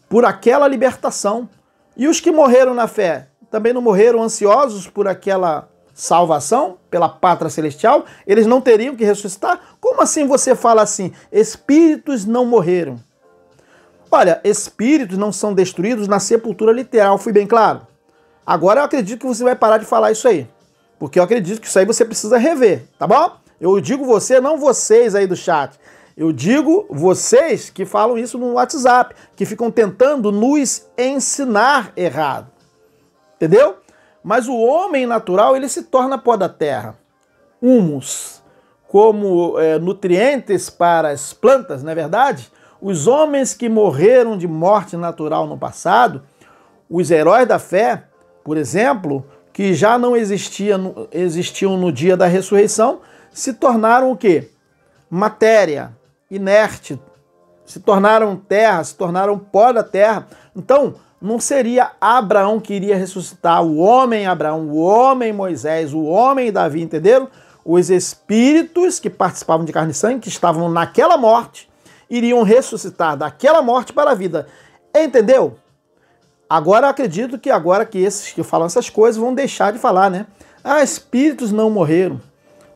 por aquela libertação. E os que morreram na fé também não morreram ansiosos por aquela salvação, pela pátria celestial? Eles não teriam que ressuscitar? Como assim você fala assim? Espíritos não morreram. Olha, espíritos não são destruídos na sepultura literal, fui bem claro? Agora eu acredito que você vai parar de falar isso aí. Porque eu acredito que isso aí você precisa rever, tá bom? Eu digo você, não vocês aí do chat. Eu digo vocês que falam isso no WhatsApp, que ficam tentando nos ensinar errado. Entendeu? Mas o homem natural, ele se torna pó da terra. Humus, como nutrientes para as plantas, não é verdade? Os homens que morreram de morte natural no passado, os heróis da fé, por exemplo, que já não existiam no dia da ressurreição, se tornaram o quê? Matéria, inerte, se tornaram terra, se tornaram pó da terra. Então, não seria Abraão que iria ressuscitar, o homem Abraão, o homem Moisés, o homem Davi, entenderam? Os espíritos que participavam de carne e sangue, que estavam naquela morte, iriam ressuscitar daquela morte para a vida. Entendeu? Agora eu acredito que agora que esses que falam essas coisas vão deixar de falar, né? Ah, espíritos não morreram.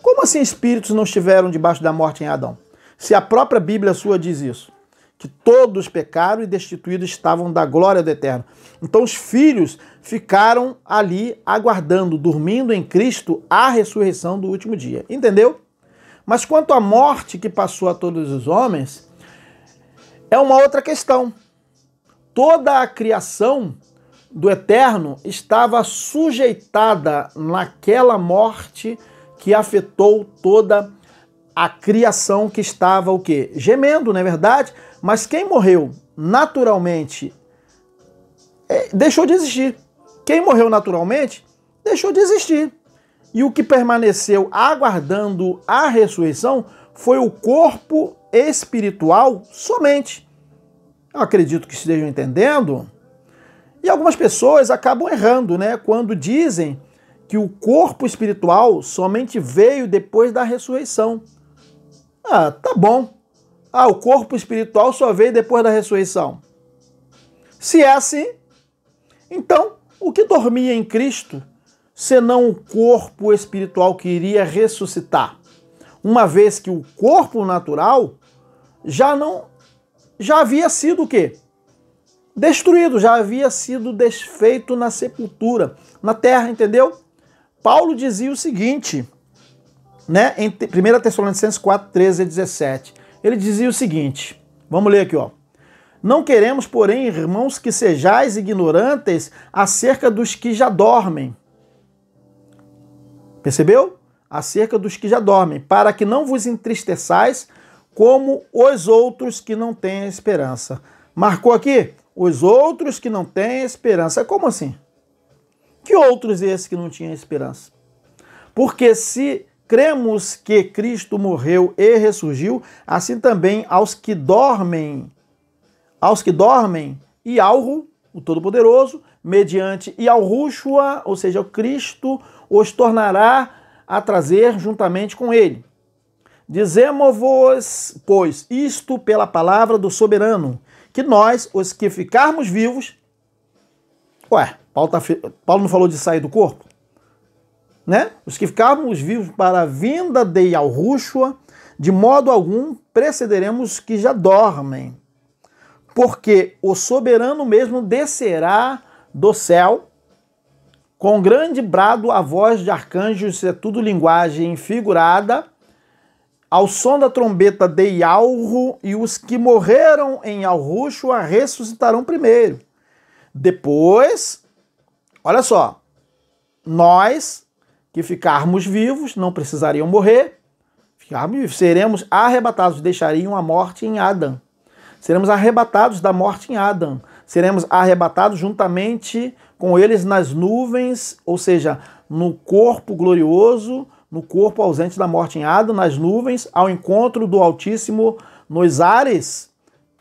Como assim espíritos não estiveram debaixo da morte em Adão? Se a própria Bíblia sua diz isso, que todos pecaram e destituídos estavam da glória do Eterno. Então os filhos ficaram ali aguardando, dormindo em Cristo, a ressurreição do último dia. Entendeu? Mas quanto à morte que passou a todos os homens, é uma outra questão. Toda a criação do Eterno estava sujeitada naquela morte que afetou toda a criação que estava o quê? Gemendo, não é verdade? Mas quem morreu naturalmente deixou de existir. Quem morreu naturalmente, deixou de existir. E o que permaneceu aguardando a ressurreição foi o corpo espiritual somente. Eu acredito que estejam entendendo. E algumas pessoas acabam errando, né? Quando dizem que o corpo espiritual somente veio depois da ressurreição. Ah, tá bom. Ah, o corpo espiritual só veio depois da ressurreição. Se é assim, então o que dormia em Cristo, senão o corpo espiritual que iria ressuscitar? Uma vez que o corpo natural já havia sido o quê? Destruído, já havia sido desfeito na sepultura, na terra, entendeu? Paulo dizia o seguinte, né, em 1 Tessalonicenses 4, 13 e 17. Ele dizia o seguinte, vamos ler aqui, ó. Não queremos, porém, irmãos, que sejais ignorantes acerca dos que já dormem. Percebeu? Acerca dos que já dormem, para que não vos entristeçais como os outros que não têm esperança. Marcou aqui? Os outros que não têm esperança. Como assim? Que outros esses que não tinham esperança? Porque se cremos que Cristo morreu e ressurgiu, assim também aos que dormem, e ao o Todo-Poderoso, mediante e ao Rúshua, ou seja, o Cristo, os tornará a trazer juntamente com ele. Dizemos-vos, pois, isto pela palavra do soberano, que nós, os que ficarmos vivos... Paulo não falou de sair do corpo? Né? Os que ficarmos vivos para a vinda de Yahushua, de modo algum precederemos os que já dormem. Porque o soberano mesmo descerá do céu com grande brado, a voz de arcanjos, isso é tudo linguagem figurada, ao som da trombeta de Yahu, e os que morreram em Yahushua ressuscitarão primeiro. Depois, olha só, nós que ficarmos vivos, não precisariam morrer, seremos arrebatados, deixariam a morte em Adão. Seremos arrebatados da morte em Adão. Seremos arrebatados juntamente com eles nas nuvens, ou seja, no corpo glorioso, no corpo ausente da morte em Adão, nas nuvens, ao encontro do Altíssimo nos ares.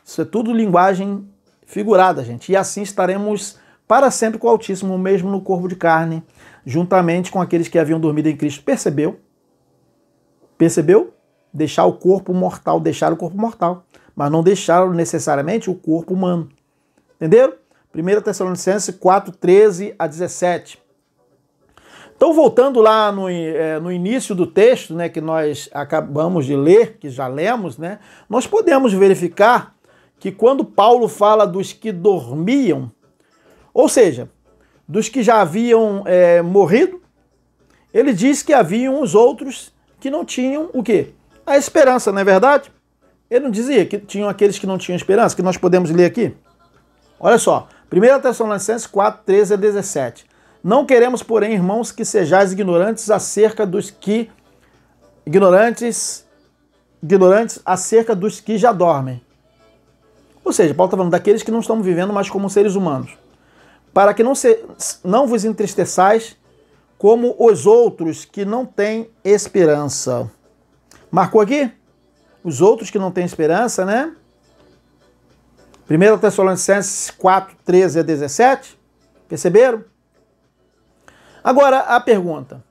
Isso é tudo linguagem figurada, gente. E assim estaremos para sempre com o Altíssimo, mesmo no corpo de carne, juntamente com aqueles que haviam dormido em Cristo. Percebeu? Percebeu? Deixar o corpo mortal, mas não deixaram necessariamente o corpo humano. Entenderam? 1 Tessalonicenses 4, 13 a 17. Então, voltando lá no início do texto, né, que nós acabamos de ler, que já lemos, né, nós podemos verificar que quando Paulo fala dos que dormiam, ou seja, dos que já haviam morrido, ele diz que haviam os outros que não tinham o quê? A esperança, não é verdade? Ele não dizia que tinham aqueles que não tinham esperança, que nós podemos ler aqui? Olha só, 1 Tessalonicenses 4, 13 a 17. Não queremos, porém, irmãos, que sejais ignorantes acerca dos que... Ignorantes acerca dos que já dormem. Ou seja, Paulo está falando daqueles que não estão vivendo mais como seres humanos. Para que não vos entristeçais como os outros que não têm esperança. Marcou aqui? Os outros que não têm esperança, né? 1 Tessalonicenses 4, 13 a 17. Perceberam? Agora, a pergunta.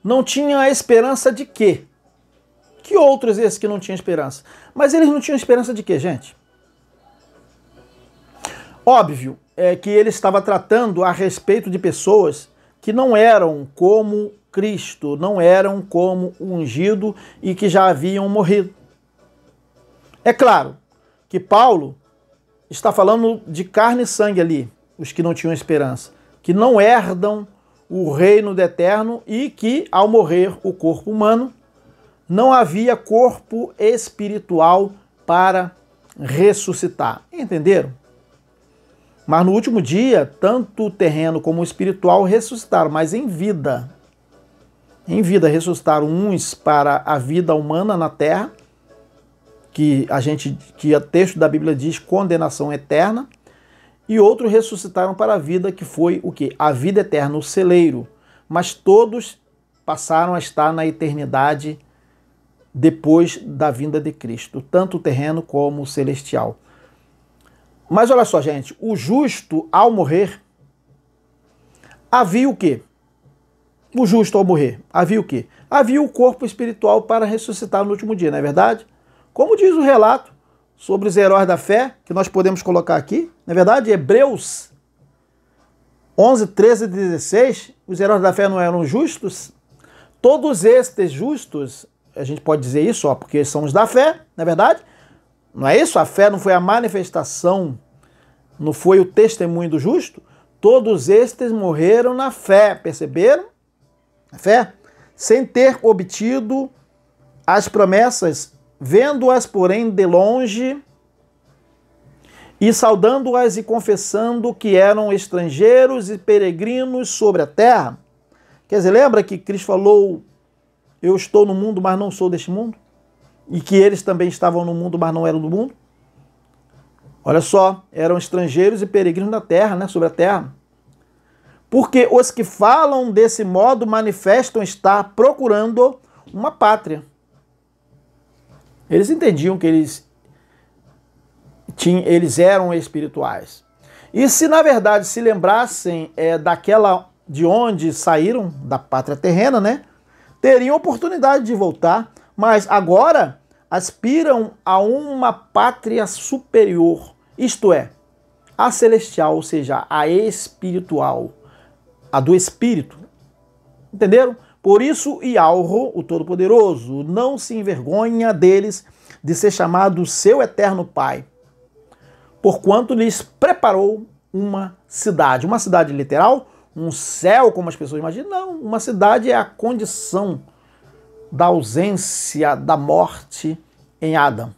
Não tinha a esperança de quê? Que outros esses que não tinham esperança? Mas eles não tinham esperança de quê, gente? Óbvio que ele estava tratando a respeito de pessoas que não eram como Cristo, não eram como o ungido e que já haviam morrido. É claro que Paulo está falando de carne e sangue ali, os que não tinham esperança, que não herdam o reino do eterno e que, ao morrer o corpo humano, não havia corpo espiritual para ressuscitar. Entenderam? Mas no último dia, tanto o terreno como o espiritual ressuscitaram, mas em vida. Em vida ressuscitaram uns para a vida humana na terra, que o texto da Bíblia diz condenação eterna, e outros ressuscitaram para a vida, que foi o quê? A vida eterna, o celeiro. Mas todos passaram a estar na eternidade depois da vinda de Cristo, tanto o terreno como o celestial. Mas olha só, gente, o justo, ao morrer, havia o quê? O justo, ao morrer, havia o quê? Havia o corpo espiritual para ressuscitar no último dia, não é verdade? Como diz o relato sobre os heróis da fé, que nós podemos colocar aqui, não é verdade? Hebreus 11, 13 e 16, os heróis da fé não eram justos? Todos estes justos, a gente pode dizer isso, ó, porque são os da fé, não é verdade? Não é isso? A fé não foi a manifestação, não foi o testemunho do justo? Todos estes morreram na fé, perceberam? Na fé, sem ter obtido as promessas, vendo-as, porém, de longe, e saudando-as e confessando que eram estrangeiros e peregrinos sobre a terra. Quer dizer, lembra que Cristo falou, eu estou no mundo, mas não sou deste mundo? E que eles também estavam no mundo, mas não eram do mundo? Olha só, eram estrangeiros e peregrinos na terra, né, sobre a terra. Porque os que falam desse modo manifestam estar procurando uma pátria. Eles entendiam que eles eram espirituais. E se na verdade se lembrassem daquela de onde saíram, da pátria terrena, né, teriam oportunidade de voltar, mas agora aspiram a uma pátria superior, isto é, a celestial, ou seja, a espiritual, a do Espírito. Entenderam? Por isso, Ialro, o Todo-Poderoso, não se envergonha deles de ser chamado seu eterno Pai, porquanto lhes preparou uma cidade. Uma cidade literal? Um céu, como as pessoas imaginam? Não, uma cidade é a condição da ausência da morte em Adão.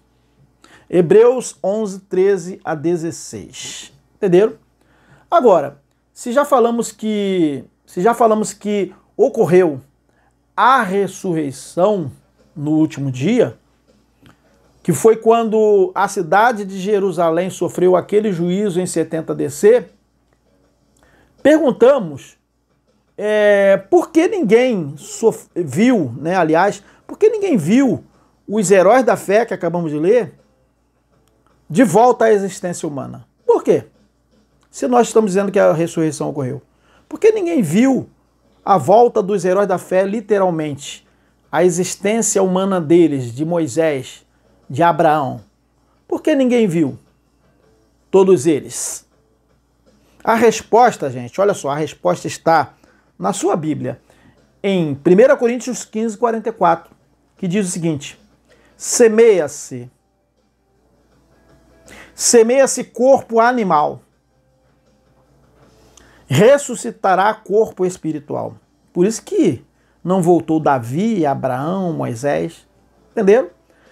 Hebreus 11, 13 a 16. Entenderam? Agora, se já falamos que ocorreu a ressurreição no último dia, que foi quando a cidade de Jerusalém sofreu aquele juízo em 70 DC, perguntamos por que ninguém viu, né? Aliás, por que ninguém viu os heróis da fé que acabamos de ler de volta à existência humana? Por quê? Se nós estamos dizendo que a ressurreição ocorreu. Por que ninguém viu a volta dos heróis da fé, literalmente, a existência humana deles, de Moisés, de Abraão? Por que ninguém viu todos eles? A resposta, gente, olha só, a resposta está na sua Bíblia, em 1 Coríntios 15, 44, que diz o seguinte: semeia-se corpo animal, ressuscitará corpo espiritual. Por isso que não voltou Davi, Abraão, Moisés. Entenderam?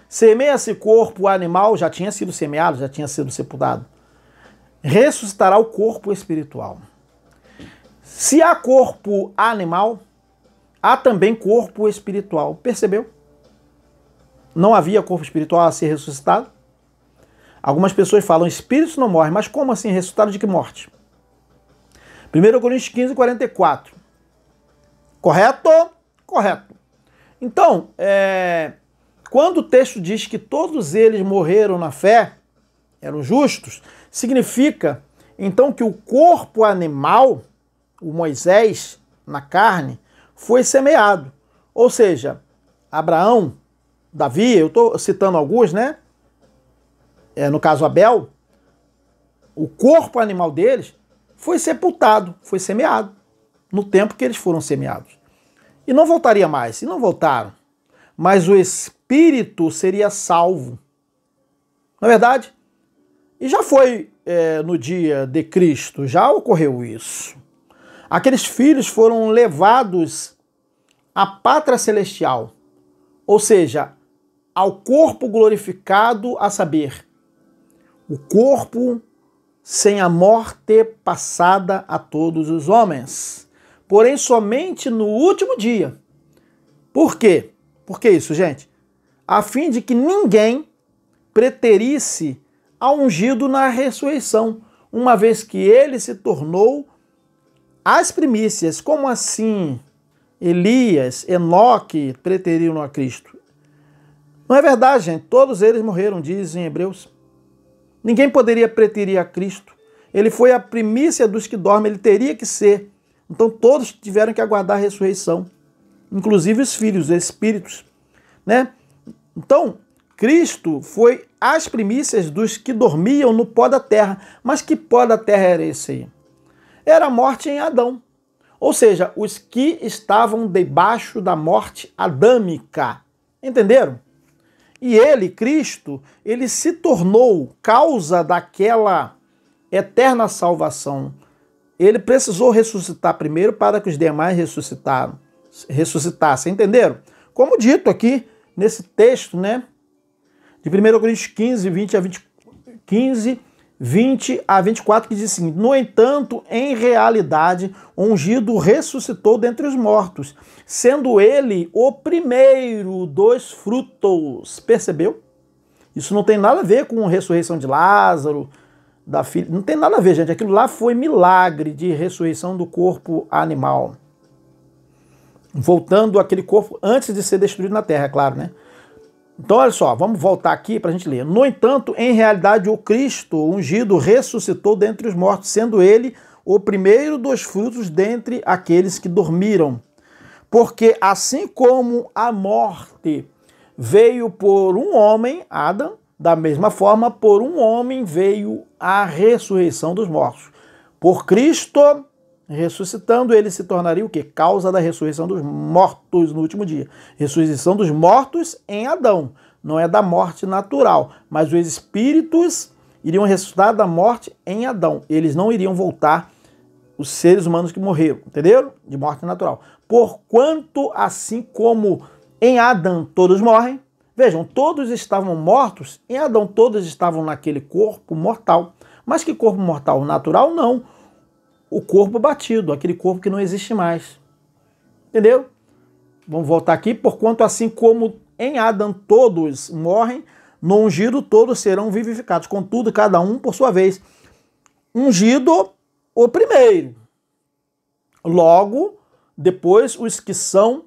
Semeia-se corpo animal, já tinha sido semeado, já tinha sido sepultado. Ressuscitará o corpo espiritual. Se há corpo animal, há também corpo espiritual. Percebeu? Não havia corpo espiritual a ser ressuscitado? Algumas pessoas falam, espíritos não morrem, mas como assim? Ressuscitado de que morte? 1 Coríntios 15, 44. Correto? Correto. Então, quando o texto diz que todos eles morreram na fé, eram justos, significa, então, que o corpo animal, o Moisés, na carne, foi semeado. Ou seja, Abraão, Davi, eu estou citando alguns, né? No caso Abel, o corpo animal deles foi sepultado, foi semeado, no tempo que eles foram semeados. E não voltaria mais, e não voltaram. Mas o espírito seria salvo. Não é verdade? E já foi no dia de Cristo, já ocorreu isso. Aqueles filhos foram levados à pátria celestial, ou seja, ao corpo glorificado, a saber, o corpo sem a morte passada a todos os homens. Porém, somente no último dia. Por quê? Por que isso, gente? A fim de que ninguém preterisse a ungido na ressurreição. uma vez que ele se tornou as primícias. Como assim Elias, Enoque preteriram a Cristo? Não é verdade, gente. Todos eles morreram, diz em Hebreus. Ninguém poderia preterir a Cristo. Ele foi a primícia dos que dormem, ele teria que ser. Então todos tiveram que aguardar a ressurreição, inclusive os filhos, os espíritos, né? Então, Cristo foi as primícias dos que dormiam no pó da terra. Mas que pó da terra era esse aí? Era a morte em Adão. Ou seja, os que estavam debaixo da morte adâmica. Entenderam? E ele, Cristo, ele se tornou causa daquela eterna salvação. Ele precisou ressuscitar primeiro para que os demais ressuscitassem. Entenderam? Como dito aqui nesse texto, né? De 1 Coríntios 15, 20 a 24, que diz assim: no entanto, em realidade, o ungido ressuscitou dentre os mortos, sendo ele o primeiro dos frutos. Percebeu? Isso não tem nada a ver com a ressurreição de Lázaro, da filha. Não tem nada a ver, gente. Aquilo lá foi milagre de ressurreição do corpo animal. Voltando àquele corpo antes de ser destruído na terra, é claro, né? Então, olha só, vamos voltar aqui para a gente ler. No entanto, em realidade, o Cristo ungido ressuscitou dentre os mortos, sendo ele o primeiro dos frutos dentre aqueles que dormiram. Porque assim como a morte veio por um homem, Adão, da mesma forma, por um homem veio a ressurreição dos mortos. Por Cristo ressuscitando, ele se tornaria o quê? Causa da ressurreição dos mortos no último dia. Ressurreição dos mortos em Adão. Não é da morte natural, mas os espíritos iriam ressuscitar da morte em Adão. Eles não iriam voltar, os seres humanos que morreram, entenderam? De morte natural. Porquanto, assim como em Adão todos morrem, vejam, todos estavam mortos, em Adão todos estavam naquele corpo mortal. Mas que corpo mortal? Natural? Não. O corpo batido, aquele corpo que não existe mais. Entendeu? Vamos voltar aqui. Porquanto assim como em Adão todos morrem, no ungido todos serão vivificados. Contudo, cada um por sua vez. Ungido o primeiro. Logo, depois os que são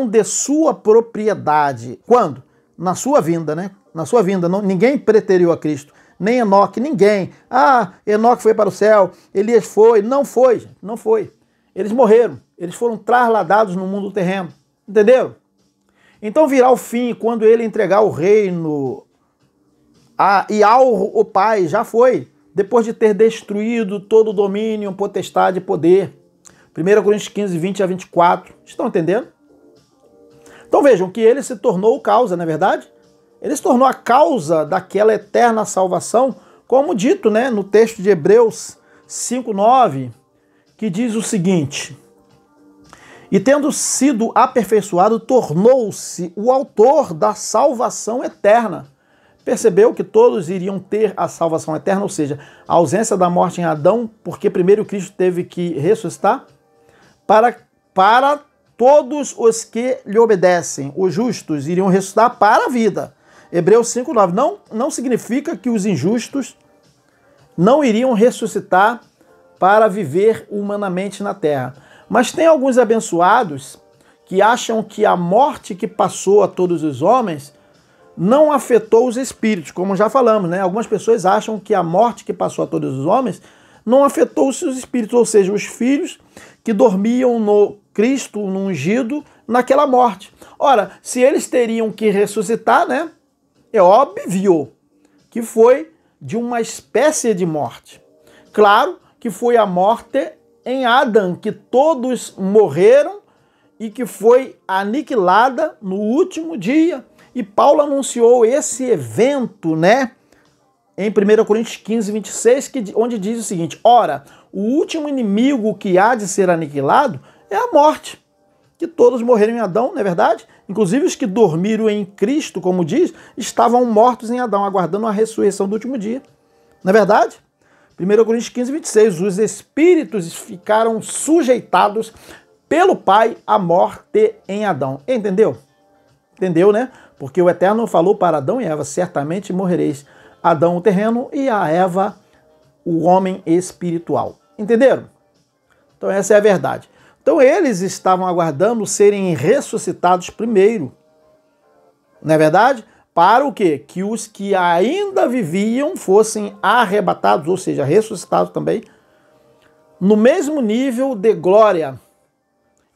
de sua propriedade. Quando? Na sua vinda, né? Na sua vinda. Não, ninguém preteriu a Cristo. Nem Enoque, ninguém. Ah, Enoque foi para o céu, Elias foi. Não foi, gente, não foi. Eles morreram, eles foram trasladados no mundo terreno. Entenderam? Então virá o fim quando ele entregar o reino e ao Pai, já foi. Depois de ter destruído todo o domínio, potestade e poder. 1 Coríntios 15, 20 a 24. Estão entendendo? Então vejam que ele se tornou causa, não é verdade? Ele se tornou a causa daquela eterna salvação, como dito, né, no texto de Hebreus 5:9, que diz o seguinte: e tendo sido aperfeiçoado, tornou-se o autor da salvação eterna. Percebeu que todos iriam ter a salvação eterna, ou seja, a ausência da morte em Adão, porque primeiro Cristo teve que ressuscitar, para todos os que lhe obedecem, os justos, iriam ressuscitar para a vida. Hebreus 5:9 não significa que os injustos não iriam ressuscitar para viver humanamente na terra. Mas tem alguns abençoados que acham que a morte que passou a todos os homens não afetou os espíritos, como já falamos, né? Algumas pessoas acham que a morte que passou a todos os homens não afetou os seus espíritos, ou seja, os filhos que dormiam no Cristo, no ungido, naquela morte. Ora, se eles teriam que ressuscitar, né? É óbvio que foi de uma espécie de morte. Claro que foi a morte em Adão, que todos morreram e que foi aniquilada no último dia. E Paulo anunciou esse evento, né? Em 1 Coríntios 15, 26, onde diz o seguinte: ora, o último inimigo que há de ser aniquilado é a morte. Que todos morreram em Adão, não é verdade? Inclusive os que dormiram em Cristo, como diz, estavam mortos em Adão, aguardando a ressurreição do último dia. Não é verdade? 1 Coríntios 15, 26, os espíritos ficaram sujeitados pelo Pai à morte em Adão. Entendeu? Entendeu, né? Porque o Eterno falou para Adão e Eva: certamente morrereis. Adão o terreno e a Eva o homem espiritual. Entenderam? Então essa é a verdade. Então eles estavam aguardando serem ressuscitados primeiro. Não é verdade? Para o quê? Que os que ainda viviam fossem arrebatados, ou seja, ressuscitados também, no mesmo nível de glória.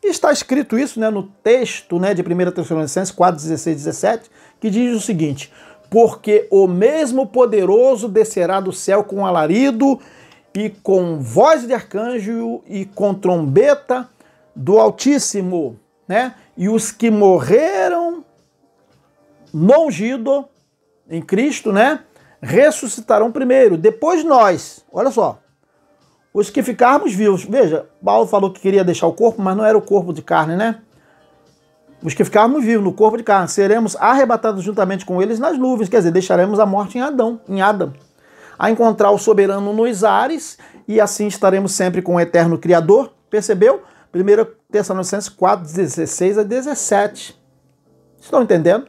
E está escrito isso, né, no texto, né, de 1 Tessalonicenses 4, 16 e 17, que diz o seguinte: porque o mesmo poderoso descerá do céu com alarido e com voz de arcanjo e com trombeta do Altíssimo, né? E os que morreram no ungido em Cristo, né, ressuscitarão primeiro, depois nós. Olha só, os que ficarmos vivos. Veja, Paulo falou que queria deixar o corpo, mas não era o corpo de carne, né? Os que ficarmos vivos no corpo de carne, seremos arrebatados juntamente com eles nas nuvens, quer dizer, deixaremos a morte em Adão, a encontrar o soberano nos ares, e assim estaremos sempre com o eterno Criador. Percebeu? 1 Tessalonicenses 4, 16 a 17. Estão entendendo?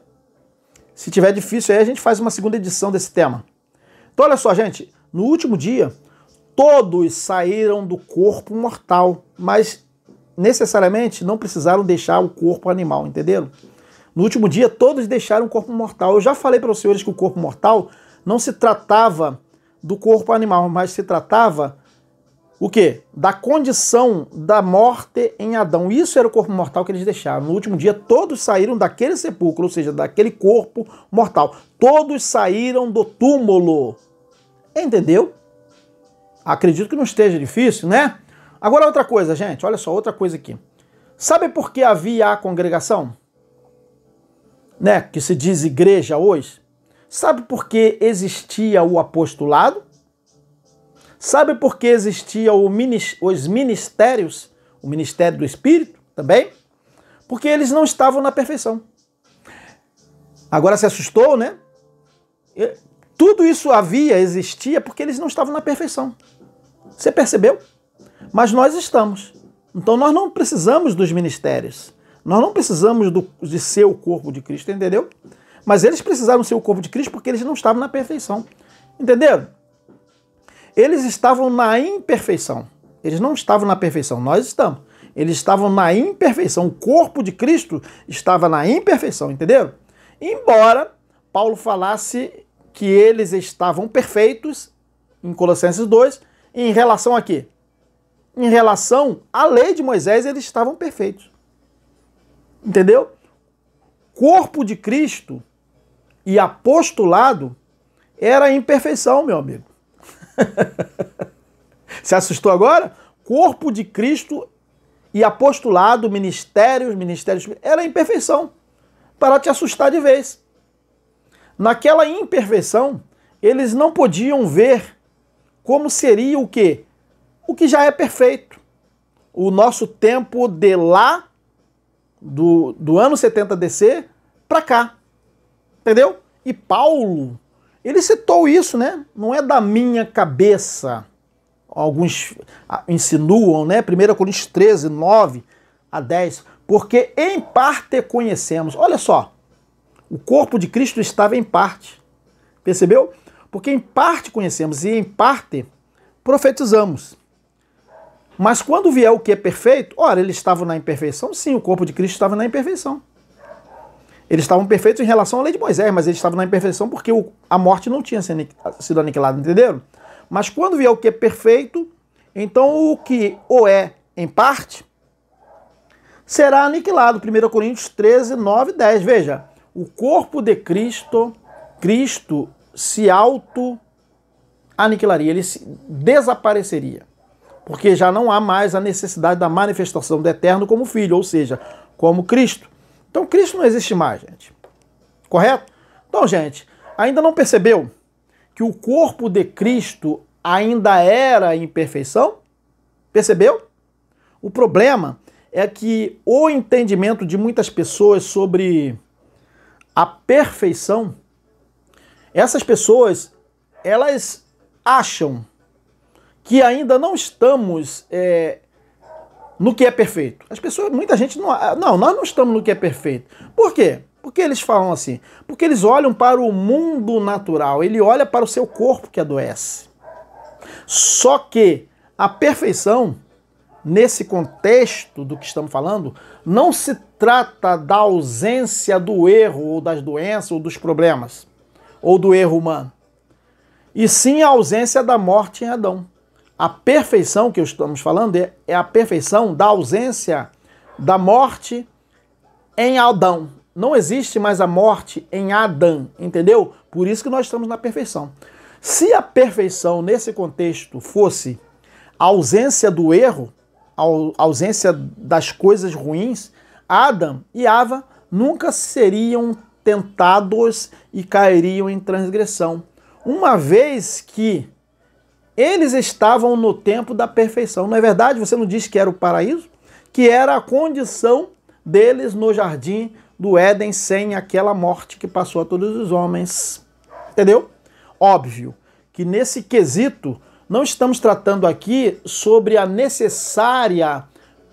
Se tiver difícil aí, a gente faz uma segunda edição desse tema. Então olha só, gente, no último dia, todos saíram do corpo mortal, mas necessariamente não precisaram deixar o corpo animal, entenderam? No último dia, todos deixaram o corpo mortal. Eu já falei para os senhores que o corpo mortal não se tratava do corpo animal, mas se tratava o quê? Da condição da morte em Adão. Isso era o corpo mortal que eles deixaram. No último dia, todos saíram daquele sepulcro, ou seja, daquele corpo mortal. Todos saíram do túmulo. Entendeu? Acredito que não esteja difícil, né? Agora outra coisa, gente. Olha só, outra coisa aqui. Sabe por que havia a congregação? Né? Que se diz igreja hoje. Sabe por que existia o apostolado? Sabe por que existia os ministérios? O ministério do Espírito também? Porque eles não estavam na perfeição. Agora se assustou, né? Tudo isso existia porque eles não estavam na perfeição. Você percebeu? Mas nós estamos. Então nós não precisamos dos ministérios. Nós não precisamos de ser o corpo de Cristo, entendeu? Mas eles precisaram ser o corpo de Cristo porque eles não estavam na perfeição. Entenderam? Eles estavam na imperfeição. Eles não estavam na perfeição, nós estamos. Eles estavam na imperfeição. O corpo de Cristo estava na imperfeição, entenderam? Embora Paulo falasse que eles estavam perfeitos, em Colossenses 2, em relação a quê? Em relação à lei de Moisés, eles estavam perfeitos. Entendeu? Corpo de Cristo e apostolado era a imperfeição, meu amigo. Se assustou agora? Corpo de Cristo e apostolado, ministérios, era a imperfeição, para te assustar de vez. Naquela imperfeição, eles não podiam ver como seria o quê? O que já é perfeito. O nosso tempo de lá, do ano 70 DC, para cá. Entendeu? E Paulo, ele citou isso, né? Não é da minha cabeça. Alguns insinuam, né? 1 Coríntios 13, 9 a 10. Porque em parte conhecemos. Olha só, o corpo de Cristo estava em parte. Percebeu? Porque em parte conhecemos e em parte profetizamos. Mas quando vier o que é perfeito, ora, eles estavam na imperfeição? Sim, o corpo de Cristo estava na imperfeição. Eles estavam perfeitos em relação à lei de Moisés, mas eles estavam na imperfeição porque a morte não tinha sido aniquilada, entenderam? Mas quando vier o que é perfeito, então o que o é em parte será aniquilado. 1 Coríntios 13, 9 e 10. Veja, o corpo de Cristo se auto-aniquilaria, ele desapareceria. Porque já não há mais a necessidade da manifestação do Eterno como Filho, ou seja, como Cristo. Então Cristo não existe mais, gente. Correto? Então, gente, ainda não percebeu que o corpo de Cristo ainda era em perfeição? Percebeu? O problema é que o entendimento de muitas pessoas sobre a perfeição, essas pessoas, elas acham que ainda não estamos no que é perfeito. As pessoas, muita gente não, nós não estamos no que é perfeito. Por quê? Por que eles falam assim? Porque eles olham para o mundo natural, ele olha para o seu corpo que adoece. Só que a perfeição, nesse contexto do que estamos falando, não se trata da ausência do erro, ou das doenças, ou dos problemas, ou do erro humano, e sim a ausência da morte em Adão. A perfeição que estamos falando é a perfeição da ausência da morte em Adão. Não existe mais a morte em Adão, entendeu? Por isso que nós estamos na perfeição. Se a perfeição nesse contexto fosse a ausência do erro, a ausência das coisas ruins, Adão e Eva nunca seriam tentados e cairiam em transgressão, uma vez que eles estavam no tempo da perfeição. Não é verdade? Você não disse que era o paraíso? Que era a condição deles no jardim do Éden sem aquela morte que passou a todos os homens. Entendeu? Óbvio que nesse quesito não estamos tratando aqui sobre a necessária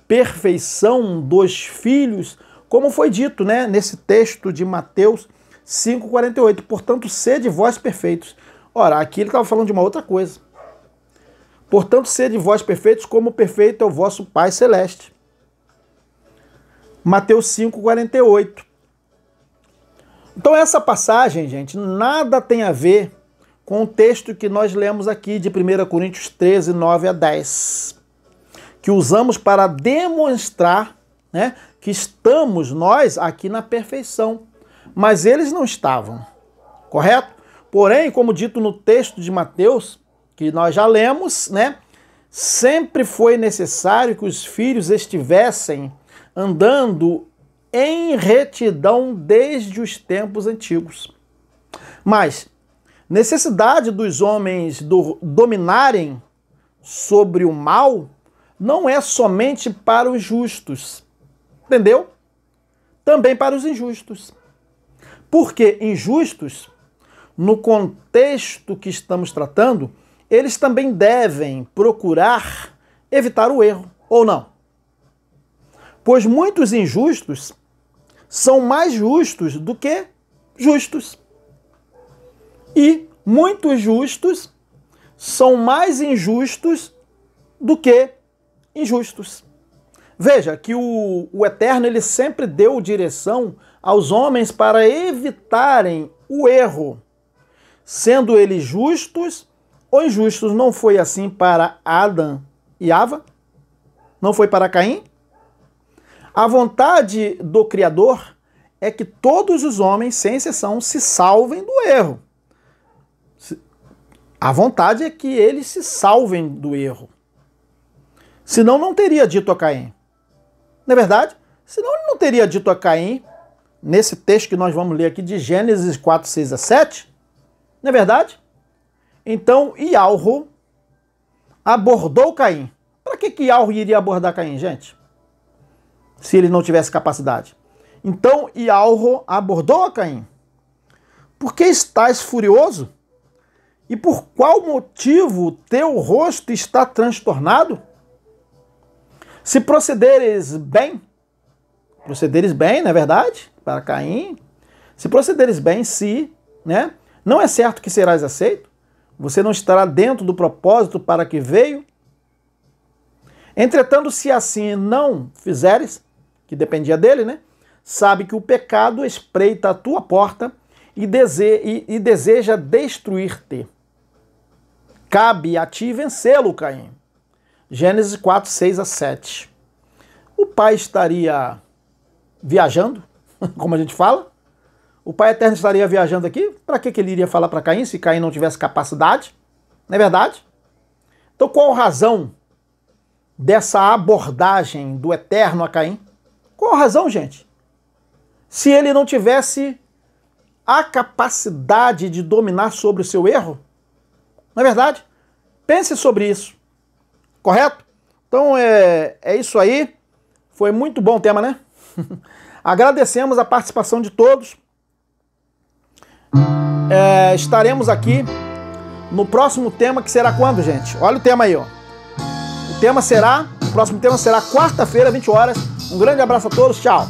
perfeição dos filhos, como foi dito, né, nesse texto de Mateus 5,48. Portanto, sede vós perfeitos. Ora, aqui ele estava falando de uma outra coisa. Portanto, sede vós perfeitos, como perfeito é o vosso Pai Celeste. Mateus 5,48. Então essa passagem, gente, nada tem a ver com o texto que nós lemos aqui de 1 Coríntios 13, 9 a 10, que usamos para demonstrar, né, que estamos nós aqui na perfeição, mas eles não estavam, correto? Porém, como dito no texto de Mateus, que nós já lemos, né, sempre foi necessário que os filhos estivessem andando em retidão desde os tempos antigos. Mas necessidade dos homens dominarem sobre o mal não é somente para os justos, entendeu? Também para os injustos. Porque injustos, no contexto que estamos tratando, eles também devem procurar evitar o erro, ou não? Pois muitos injustos são mais justos do que justos. E muitos justos são mais injustos do que injustos. Veja que o Eterno ele sempre deu direção aos homens para evitarem o erro, sendo eles justos ou injustos. Não foi assim para Adão e Eva? Não foi para Caim? A vontade do Criador é que todos os homens, sem exceção, se salvem do erro. A vontade é que eles se salvem do erro. Senão não teria dito a Caim. Não é verdade? Senão ele não teria dito a Caim, nesse texto que nós vamos ler aqui de Gênesis 4, 6 a 7. Não é verdade? Então, Ialro abordou Caim. Para que Ialro iria abordar Caim, gente? Se ele não tivesse capacidade. Então, Ialro abordou a Caim. Por que estás furioso? E por qual motivo teu rosto está transtornado? Se procederes bem, não é verdade? Para Caim, se procederes bem, né? Não é certo que serás aceito? Você não estará dentro do propósito para que veio? Entretanto, se assim não fizeres, que dependia dele, né? Sabe que o pecado espreita a tua porta e deseja destruir-te. Cabe a ti vencê-lo, Caim. Gênesis 4, 6 a 7. O pai estaria viajando, como a gente fala? O Pai Eterno estaria viajando aqui? Para que ele iria falar para Caim se Caim não tivesse capacidade? Não é verdade? Então qual a razão dessa abordagem do Eterno a Caim? Qual a razão, gente? Se ele não tivesse a capacidade de dominar sobre o seu erro? Não é verdade? Pense sobre isso. Correto? Então é isso aí. Foi muito bom o tema, né? Agradecemos a participação de todos. Estaremos aqui no próximo tema, que será quando, gente? Olha o tema aí, ó. O próximo tema será quarta-feira, 20 horas. Um grande abraço a todos, tchau.